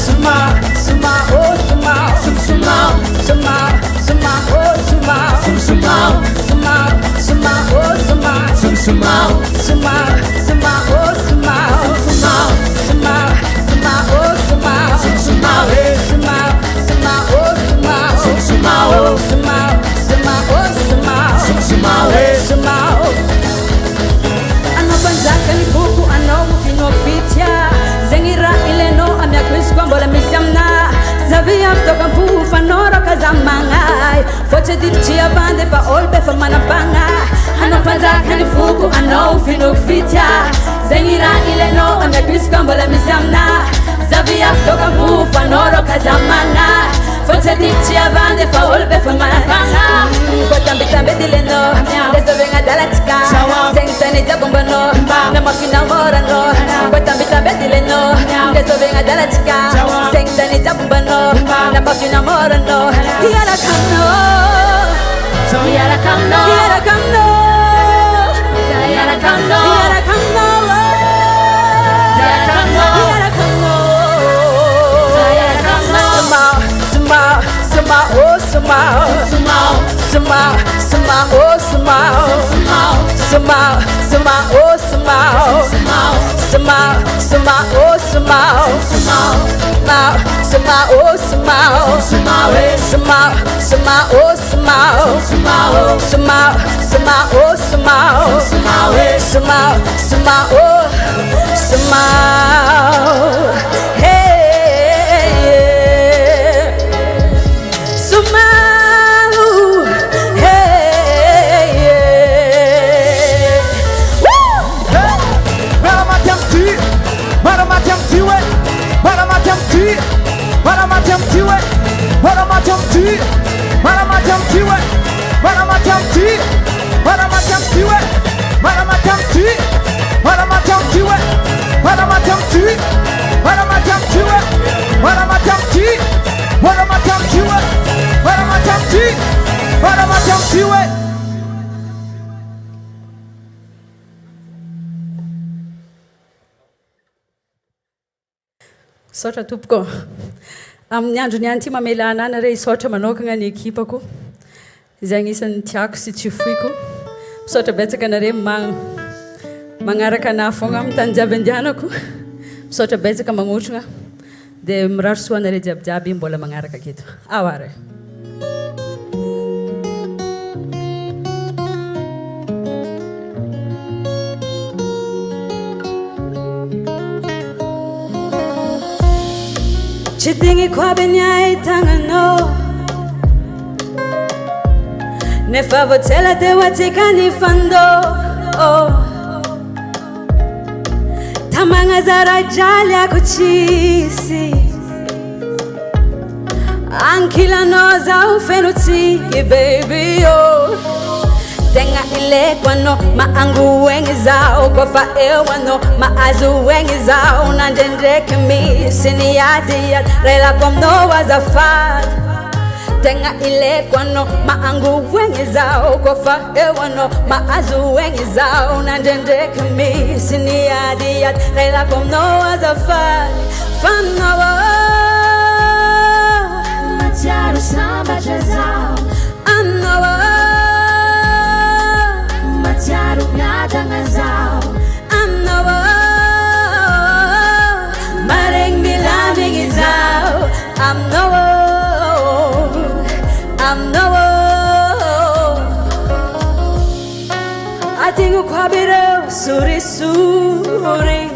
Suma Suma oh Suma Suma Suma Suma oh Suma Suma Suma Suma oh Suma Suma Suma Suma oh Suma Suma Suma Suma oh Suma Suma Suma Suma oh Suma Suma oh Suma Suma oh Suma Suma Ano banzaka ni buku ano mufino fitya Zengira ileno amya kwiswa mbola misyamna Zavi aftoka mpufa noro kazamangai Foche dirchia bande fa olbe fa manapanga Ano banzaka ni buku ano mufino fitya Zengira ileno amya kwiswa mbola misyamna Zavi aftoka mpufa noro kazamangai Foche dirchia bande fa olbe fa manapanga Tambe dileno Deso venga dalatika Sengtani jabumbano Namafina morano Tambe dileno Deso venga dalatika Sengtani jabumbano Namafina morano Yara kamno Yara kamno Yara kamno Yara kamno Yara kamno Yara kamno Yara kamno Yara kamno Suma Suma oh Suma Suma Suma Suma oh Suma Suma Suma oh Suma Suma Suma oh Suma Suma Suma oh Suma Suma Suma oh Suma Suma Suma oh smile, smile, oh, smile. Hey, smile, hey. Woo! Sotra tompoko amin'ny andro ny anty mamela anana re isotra manokana ny ekipako izay agnisan'ny tiako sy tsy foiko misotra betsaka nare magnaraka anahy fogna amin'ny tany jiaby andianako misotra betsaka magnotrona dia miraro soanare jiabijiaby mbola magnaraka aketo aware Chittingi kwa benyai tangano Nefa votela te watika ni fando Tamanga zara jali akuchisi Ankila noza ufenuti baby oh Tenga ile kwano maangu wengi zao Kofa ewano maazu wengi zao Nanjendeke mi sini yadi yad Rela komno wazafad Tenga ile kwano maangu wengi zao Kofa ewano maazu wengi zao Nanjendeke mi sini yadi yad Rela komno wazafad Fanawa Matiaru samba jazao Anawa Matiaru nyata ngazao Anawa Mareng milami ngizao Amnawa Amnawa Atingu kwa biro suri suri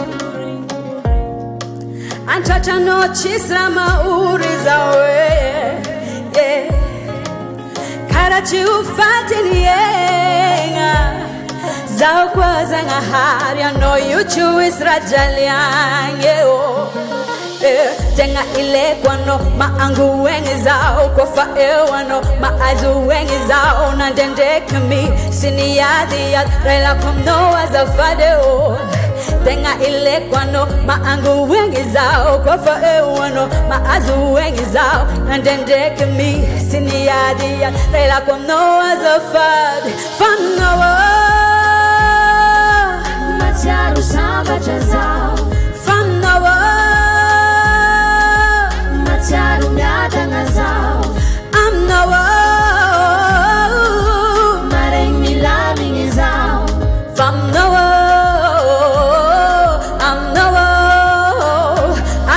Anchacha no chisrama uri zawe Yeah Karachi ufatini yenga Zao kwa zanga hari I know you choose rajaliange oh Tenga ile kwano maangu wengi zao Kofa ewano maazu wengi zao Nandendeke mi sini yadi yad Rela komno wazafade oh Tenga ile kwano maangu wengi zao Kofa ewano maazu wengi zao Nandendeke mi sini yadi yad Rela komno wazafade Fanawa Matiaru samba jazao Fanawa Matiaru nyata ngazao Amnawa Mareng milami ngizao Fanawa Amnawa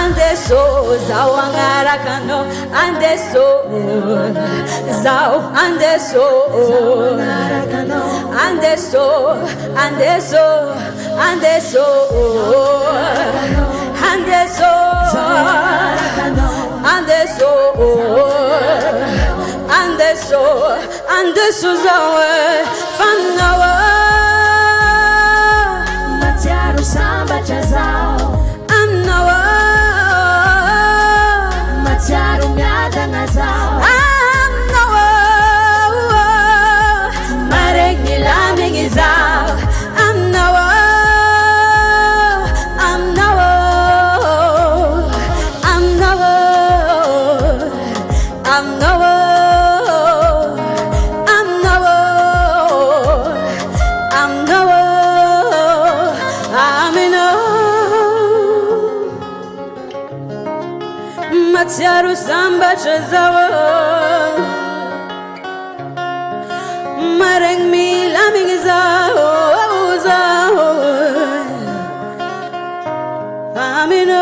Andeso zao angarakano Andeso zao Andeso Andeso Andeso Andeso Andeso Andeso Andeso Andeso zawe Fanawa Matiaru samba chazao Anawa Matiaru myada ngazao Anawa Marek nilami ngizao Anawa Anawa Anawa Anawa Anawa Anawa Amino Matiaru samba chazawa Mareng milami ngizao zao Amino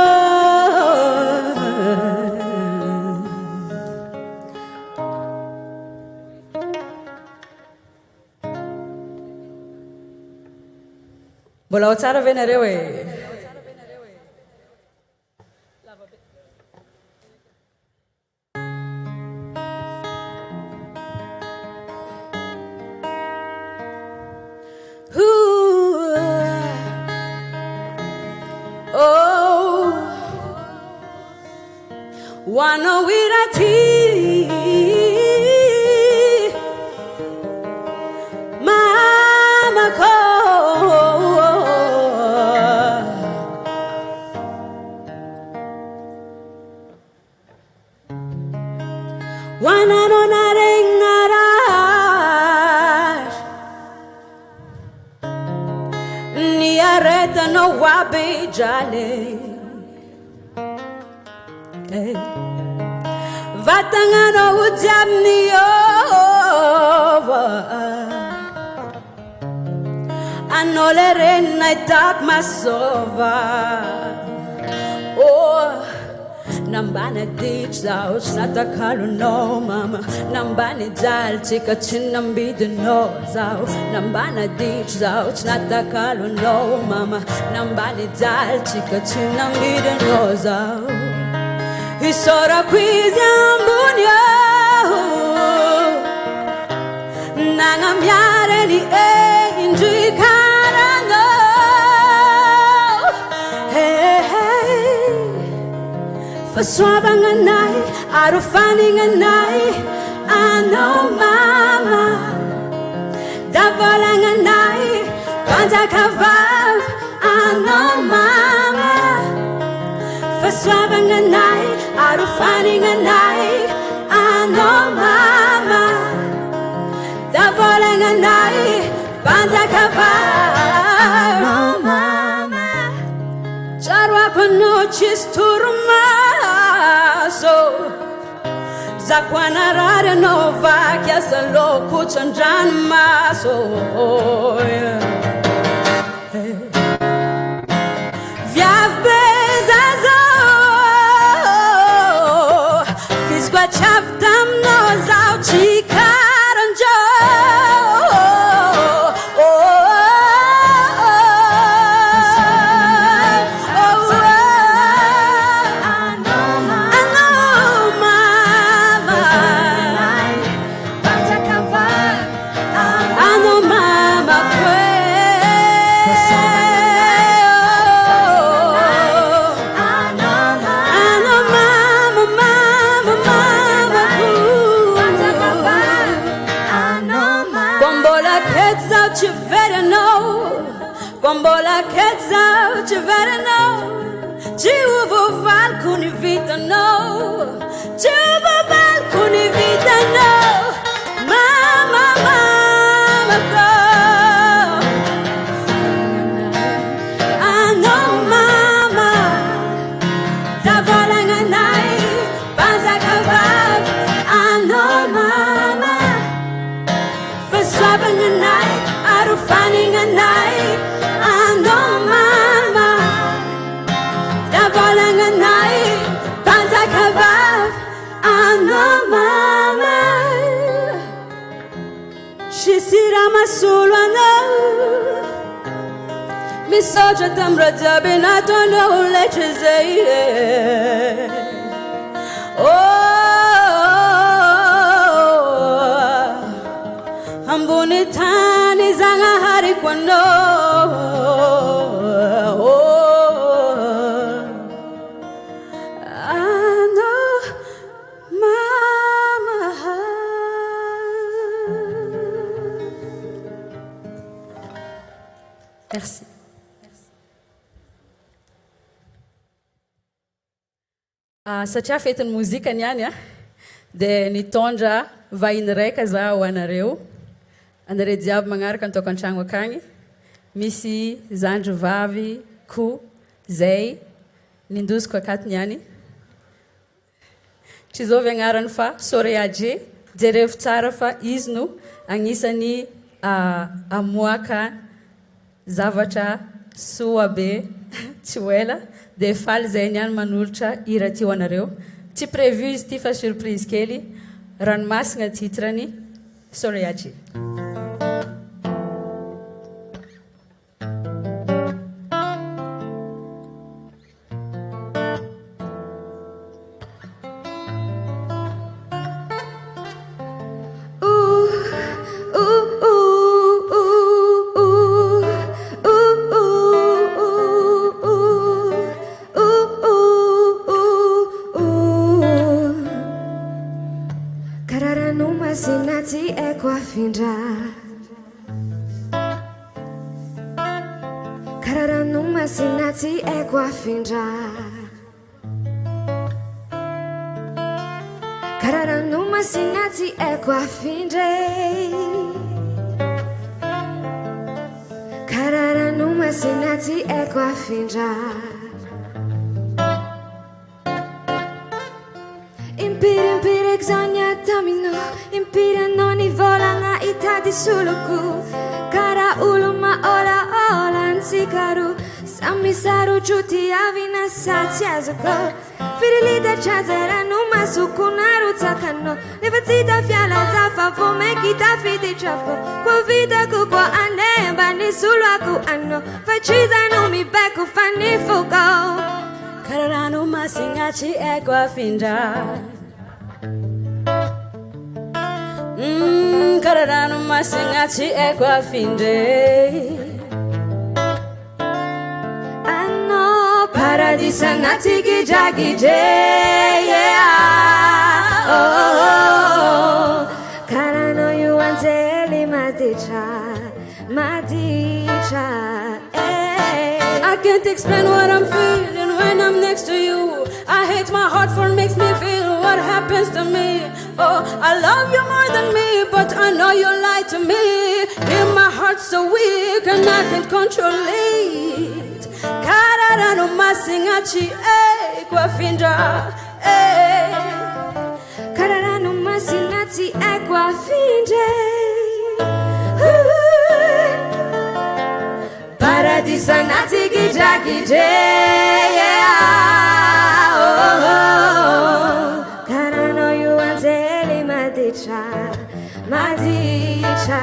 mbola ao tsara ve nareo e Wana wirati Mama ko Wana no narengara Ni areta no wabe jale Vatangano udyamni over Anolere naitak masova Oh Nambane dich zao Snata kalu no mama Nambane jal chika chinambide no zao Nambane dich zao Snata kalu no mama Nambane jal chika chinambide no zao Isora quizi ambunyo Nangamyare ni injikarano Hey hey Faswabang anay Arufaning anay Ano mama Davalang anay Pantakavav Ano mama Faswabang anay Arufaning anay Ano mama Davalang anay Pantakavav Ano mama Charwa ko noches turmaso Zakwanarare nova Kiasa loku chanjan maso Viav bezazo Fiskwa chavdam no zao chikaranjo Kombola ketza chverno Chiuvo val con vita no Chiuvo val con vita no Mama mama go Ano mama Tavalang anay Panzakavat Ano mama Faswabang anay Arufaning anay Ano mama Davalang anay Pantakavav Ano mama Shisirama sulwana Misoja tamra dabinato no lechizaye Oh Ambunitani zanga hari kwano Merci. Satria fetin'ny mozika niany dia nitondra vahiny raika za ho anareo. Anareo jiaby magnaraka ny tokantragno akagny. Misy zandry vavy ko zay nindosiko akaty niany. Tsy zovy agnarany fa Soreadje. Jerevo tsara fa izy no agnisan'ny amoaka zavatra soa be tsy ho ela dia faly zay niany manolotra hira ty ho anareo. Tsy prévu izy ty fa surprise kely. Ranomasina titrany Soreadje. afindra kararano masina tsy haiko afindra kararano masina tsy haiko afindra kararano masina tsy haiko afindra impirimpirik zao ny atamino impiry anao ny volagna hitady soloko kara olo maolaola antsika roa samy sarotro tiavina sa tsy azoko firilitatra zarano masoko narotsakanao nefa tsy tafiala zafa fô maiky tafiditra fô koa vitako koa anemba ny soloako anao fa trizano mibaiko fa ny foko kararano masigna tsy haiko afindra kararano masigna tsy haiko afindre anao paradis anaty gidragidre karanao io anjely maditra maditra I can't explain what I'm feeling when I'm next to you. I hate my heart for makes me feel what happens to me. Oh, I love you more than me, but I know you lie to me. In my heart so weak and I can't control it. Kararano masinga chi kwa findra. kararano masina tsy haiko afindra Paradis anaty gidragidre kararano io anjely maditra maditra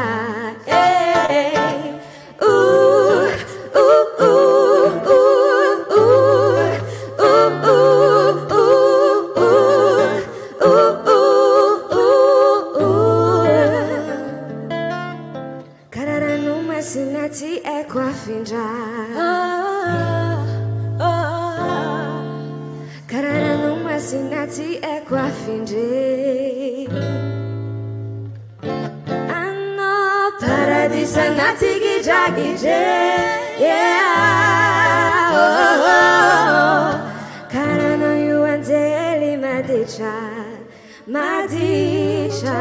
kararano masina tsy haiko afindra kararano masina tsy haiko afindre anao paradis anaty gidragidre kararano io anjely maditra maditra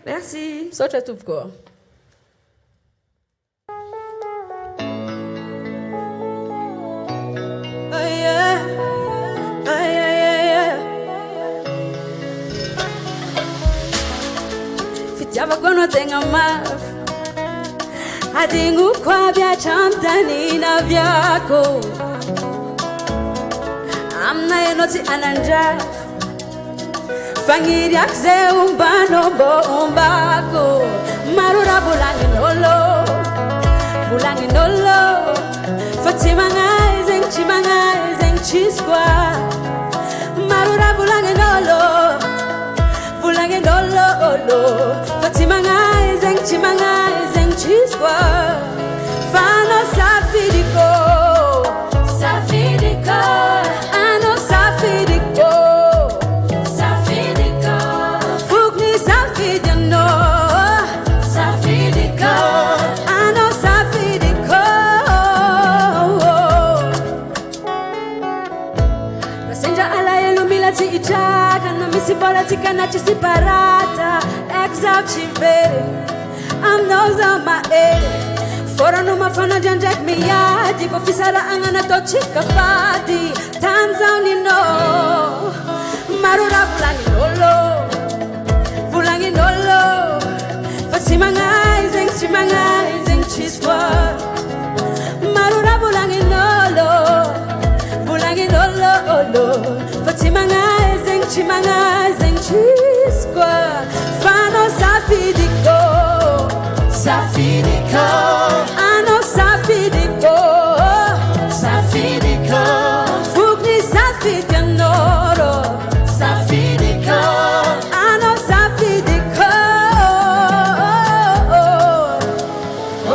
merci Sotra tubko. Fitiavako anao tegna mafy adigno koa biatramtany naviako amina ianao tsy anandrafy fagniryako zay ombanao mbô ombako maro raha volagnin'olo fa tsy magnahy zegny tsisy koa maro raha volagnin'olo fa tsy magnahy zegny tsisy koa fa anao safidiko anao safidiko fokony safidy anao anao safidiko rasendra alahelo mila tsy hitraka na misy vola tsika na tsy siparata exao tsy very aminao za mahery forano mafana ndraindraiky miady fa fisarahagna natao tsika fady tany zao ninao maro raha volagnin'olo fa tsy magnahy zegny tsisy koa maro raha volagnin'olo fa tsy magnahy zegny tsisy koa fa anao safidiko anao safidiko fokony safidy anao anao safidiko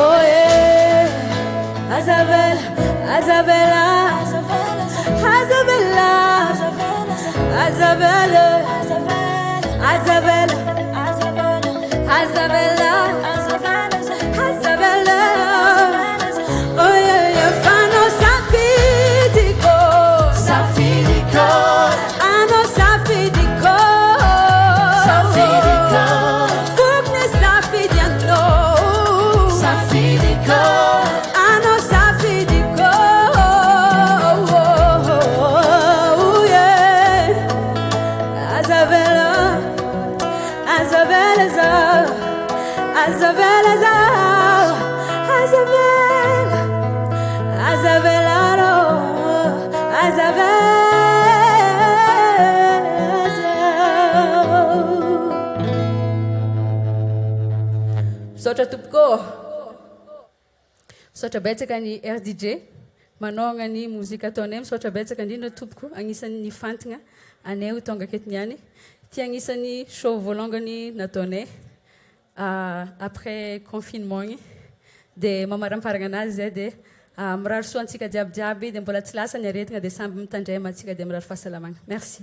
oh yeah Azavela Azavela, oh yeah, yeah, fano safidico, ano safidico, fukne safidiano, ano safidico, oh yeah, Azavela, Sotra tupko. Sotra betsaka ny RDJ manao ny mozika ataonay misaotra betsaka indrindra tompoko agnisan'ny fantigna anay ho tonga aketo niany ty agnisan'ny show voalongany nataonay après confinement igny dia mamaramparagna anazy zay dia mirary soa antsika jiabijiaby dia mbola tsy lasa ny aretigna dia samby mitandrema antsika dia mirary fahasalamagna merci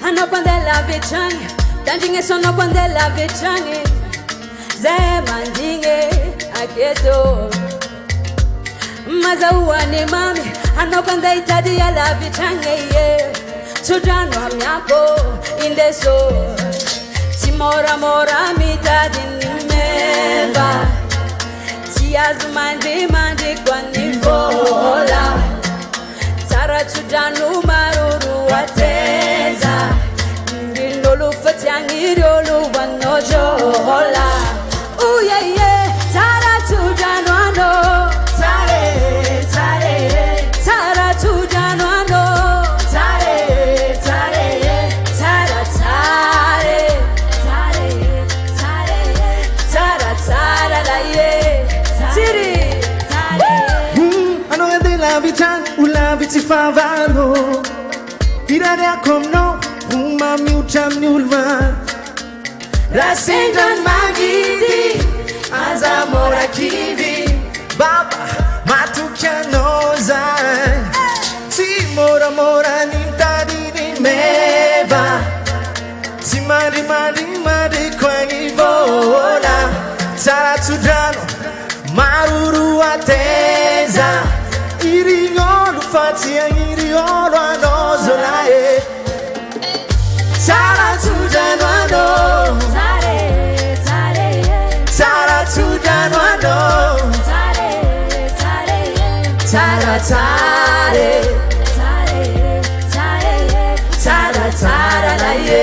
Anao quando ela vecchiani, dandinge sono quando ela vecchiani, zé mandinge aketo. Mas a uane mami, anao quando é itadi ela vecchiani, chujano amiako indeso. Ti mora mi tadi nimeva, ti azmandi quando vola. Tara chujano maruru ateza. Ndolo fatiangi dolo vanojola. Oh yeah yeah, tara tujano ano. Tare tujano ano. Tara la ye. Tiri. Ano de la vichan, ula vicifavano. Tirare come no. Uma miucham nyulva Rasendan magidi Azamora kivi Baba matukianoza Si mora nintadi ni meva Si mari kwangi vola Sara tujano maruru ateza Iriolo fatia iriolo anozolae Sara tujano ano Sara tujano ano Sara la ye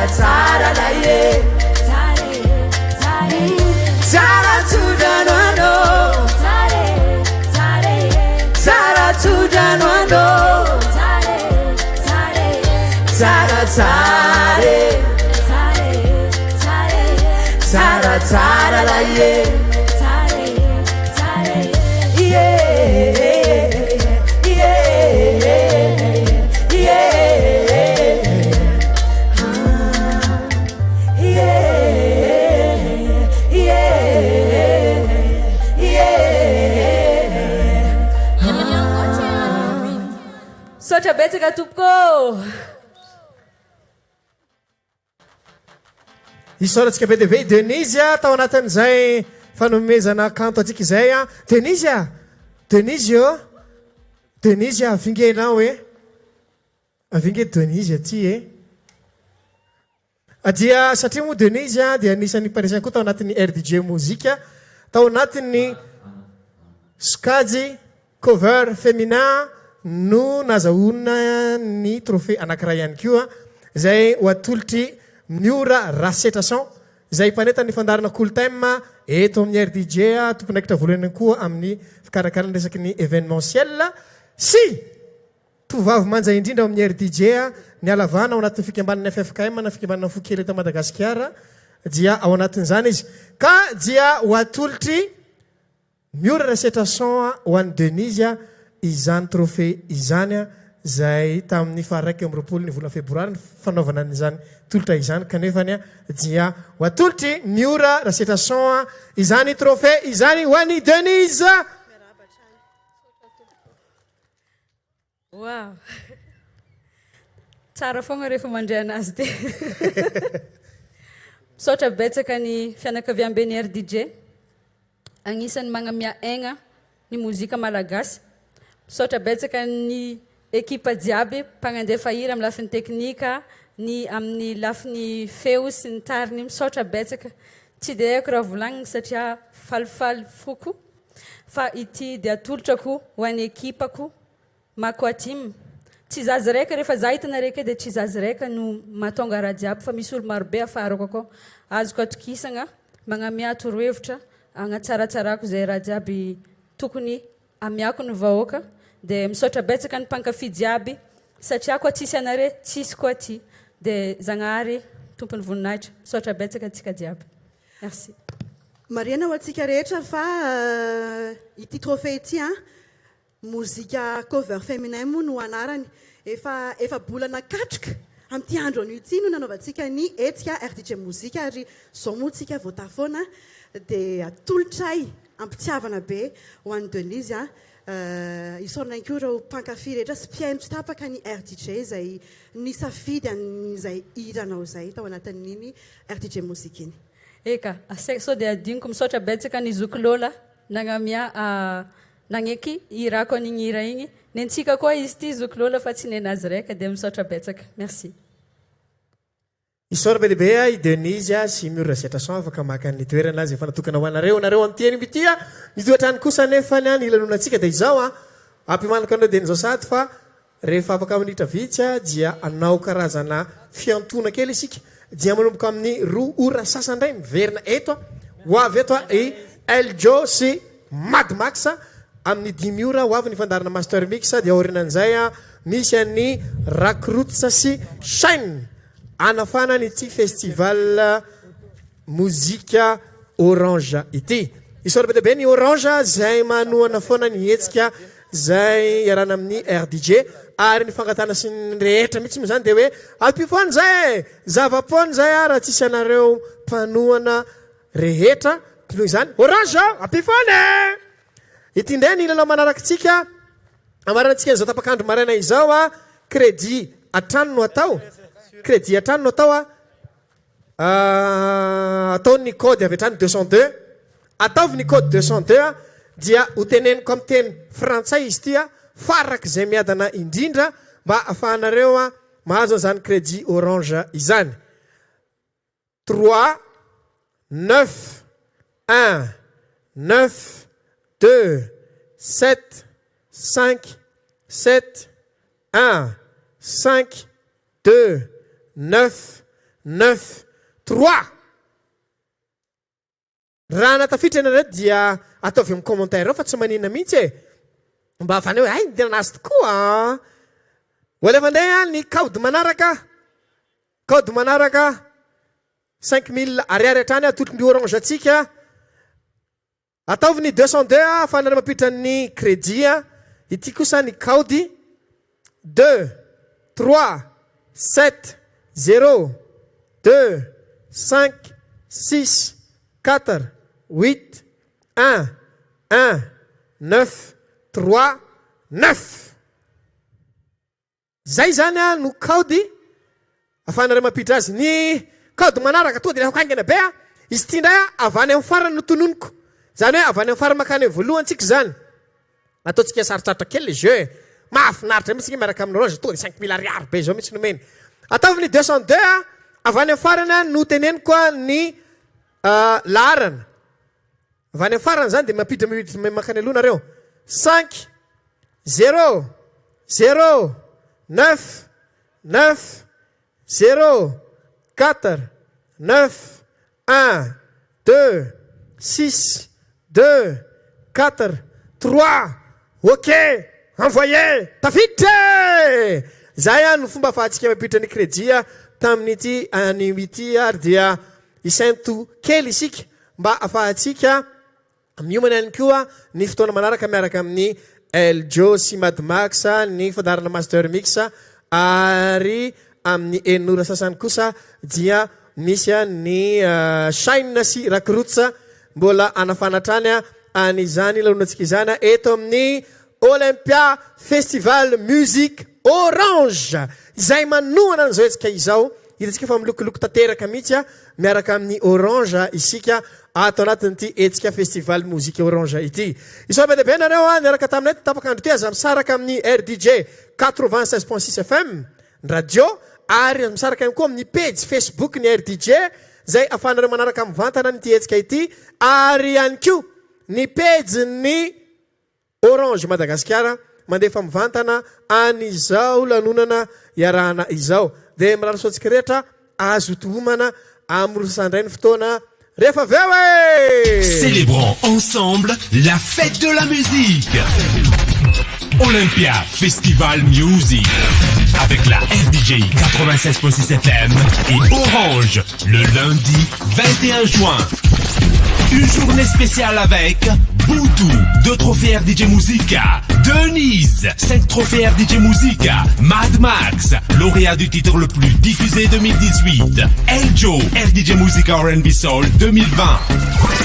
Sara la ye Sara tujano ano Sara tujano ano Sara la ye Sotra betsaka tupko. Isaorantsika be dehibe Denisia tao anatin'izay fanomezana kanto antsika izay a Denisia avingenao avinge Denisia ty adia satria moa Denisia dia anisan'ny mpanisany koa tao anatin'ny RDJ mozika tao anatin'ny Skady cover féminin no nazahoana ny trophée anankiray ihany koa zay ho atolotry Miora Rasetrason zay mpaneta ny fandarana cool time eto amin'ny RDJ tompon'aikitra voalohany koa amin'ny fikarakarana resaky ny événementiel sy tovavy manjay indrindra amin'ny RDJ ny alavana ao anatin'ny fikambanana FFKM na fikambanana fokely eto Madagasikara dia ao anatin'izany izy ka dia ho atolotry Miora Rasetrason ho an'ny Denisia izany trophée izany zay tamin'ny faharaiky amby roapolo ny volana febroary ny fanaovana an'izany tolotra izany kanefany dia ho atolotry Miora Rasetrason izany trophée izany ho an'ny Denise. Wow. Tsara fogna rehefa mandray anazy ty. Misaotra betsaka ny fianakaviam-ben'ny RDJ. Agnisan'ny magnamia aigna ny mozika malagasy. Misaotra betsaka ny ekipa jiaby mpagnandefa hira amin'ny lafiny teknika, ny amin'ny lafiny feo sy ny tariny. Misaotra betsaka. Tsy dia haiko raha volagnina satria falifaly foko. Fa ity dia atolotrako ho an'ny ekipako Makoatim. Tsy zaza raika rehefa za hitana raika dia tsy zaza raika no mahatonga raha jiaby fa misy olo marobe afarako akao. Azoko atokisagna magnamia torohevitra agnatsaratsarako zay raha jiaby tokony amiako ny vahoaka dia misaotra betsaka ny mpankafy jiaby satria koa tsisy anare tsisy koa ty dia Zagnahary tompony voninahitra misaotra betsaka antsika jiaby. Merci. Mariana ho antsika rehetra fa ity trophée ity mozika cover féminin moa no anarany efa bolana katrika amin'ity andro anio ity no nanaovantsika ny etsika RDJ mozika ary zao moa tsika voatafoana dia atolotray ampitiavana be ho an'ny Denise isorana ko ireo mpankafy rehetra sy mpiaino tsy tapaka ny RDJ zay nisafidy an'izay hiranao zay tao anatin'iny RDJ mozika iny. Eka, sao dia adiniko misaotra betsaka ny Zokilola nagnamia nagneky irako an'igny hira igny. Nentsika koa izy ty Zokilola fa tsy nenazy raika dia misaotra betsaka. Merci. Isaora be lehibe i Denise sy Miora Rasetrason afaka maka ny toerana zay efa natokana ho anareo amin'ny teny ty mizoatrany kosa nefany ny ilanonantsika dia izao ampimanaka anao dia nizao sady fa rehefa afaka minitra vitsy dia anao karazana fiantona kely isika dia manomboka amin'ny 2 ora sasandray miverina eto ho avy eto i Eljo sy Mad Max amin'ny 10 ora ho avy ny fandarana Master Mix dia aorinan'izay misy an'ny Rakrutsa sy Shine anafana ity festival mozika Orange ity. Isaora be be ny Orange zay manoana foana ny hetsika zay iarana amin'ny RDJ ary ny fangatana sy ny rehetra mihitsy moa zany dia hoe ampifony zay zava-pony zay raha tsisy anareo mpanoana rehetra noho izany Orange ampifony ity ndray ny lalao manarakitsika amarantsika zao tapakandro maraina izao crédit atrano no atao crédit atrano no atao ataony code avy atrano 202 ataovy ny code 202 dia hoteneniko amin'ny teny frantsay izy ty farak zay miadana indrindra mba afahanareo mahazo an'izany crédit Orange izany 3 9 1 9 2 7 5 7 1 5 2 9 9 3 raha natafitra ianareo dia ataovy amin'ny commentaire ao fa tsy manina mihitsy mba afany hoe ay dina nazy tokoa olefa ndray ny code manaraka 5000 ariary hatrany atolotry Orange atsika ataovy ny 202 afanareo mampitra ny crédit ity kosa ny code 2 3 7 0 2 5 6 4 8 1 1 9 3 9 zay zany no code afanareo mampitra azy ny code manaraka toa dia haingana be izy ty ndray avany amin'ny farany no tononiko zany hoe avany amin'ny farany makany voalohantsika zany ataontsika sarotsarotra kely le jeu mahafinaritra mihitsy miaraka amin'ny Orange tonga dia 5000 ariary be zao mihitsy nomeny ataovy ny 202 avany amin'ny farany no teneniko ny laharana avany amin'ny farany zany dia mampiditra makany aloha nareo 5, 0, 0, 9, 9, 0, 4, 9, 1, 2, 6, 2, 4, 3. Ok, envoyé, tafity! Zay ihany ny fomba afahantsika mampiditra ny crédit tamin'ity an'ity ary dia isanto kely isika mba afahantsika miomana ihany koa ny fotoana manaraka miaraka amin'ny Eljo sy Mad Max ny fandarana Master Mix ary amin'ny enora sasany kosa dia misy ny Shine sy Rakiroots mbola anafanatrany an'izany lalonantsika izany eto amin'ny Olympia Festival Musique Orange. Izay manohana an'izao etsika izao hitantsika fa milokoloko tanteraka mihitsy miaraka amin'ny Orange isika ato anatin'ity etsika Festival Musique Orange ity. Iso be deabe nareo niaraka taminay tapakandro ty aza misaraka amin'ny RDJ 96.6 FM radio ary misaraka ihany koa amin'ny page Facebook ny RDJ zay ahafahanareo manaraka mivantana n'ity etsika ity ary ihany koa ny page ny Orange Madagasikara mandefa mivantana an'izao lanonana iarahana izao. Dia mirano soatsika rehetra azo tohomana amin'ny sandray ny fotoana rehefa aveo e! Célébrons ensemble la fête de la musique. Olympia Festival Music avec la RDJ 96.6 FM et Orange le lundi 21 juin. Une journée spéciale avec Boudou, 2 trophées RDJ Musica, Denise, 5 trophées RDJ Musica, Mad Max, lauréat du titre le plus diffusé 2018, Eljo, RDJ Musica R&B Soul 2020,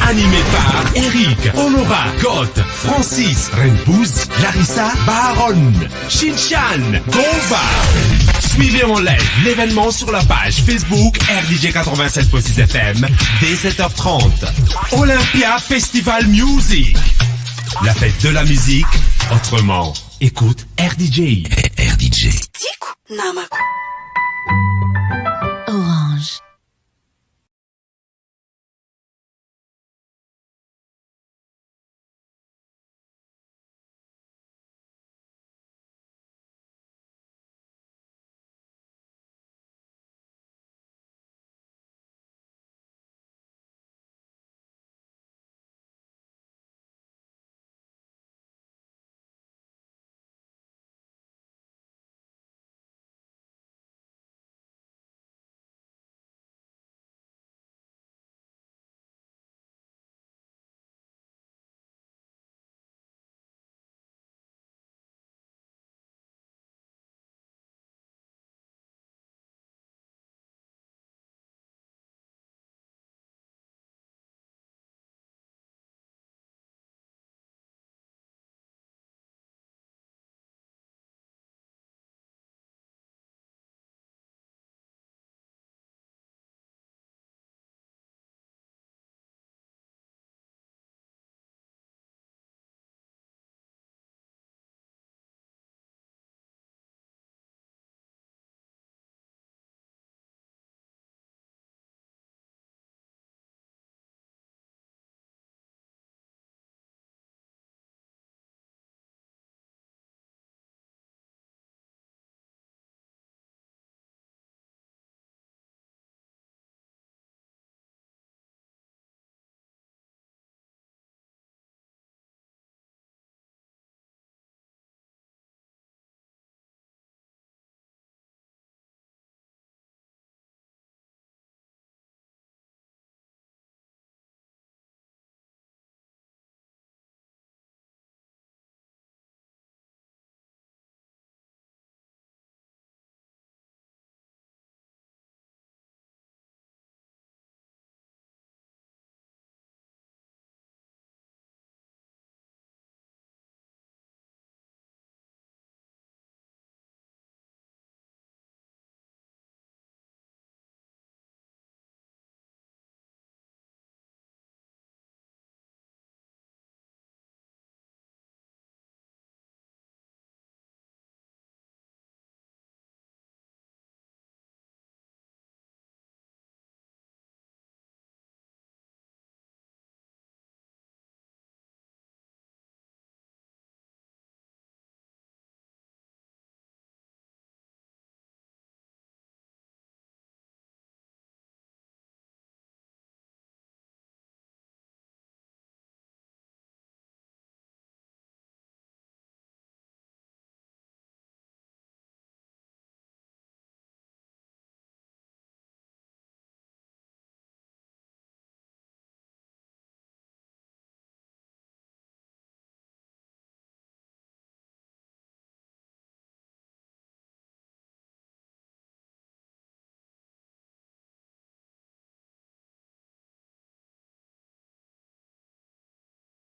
animé par Eric, Honora, Goth, Francis, Renpouz, Larissa, Baron, Shinchan, Gova. Suivez en live l'événement sur la page Facebook RDJ 96.6 FM dès 7h30. Olympia Festival Music. La fête de la musique, autrement, écoute RDJ. RDJ. Tiako namako.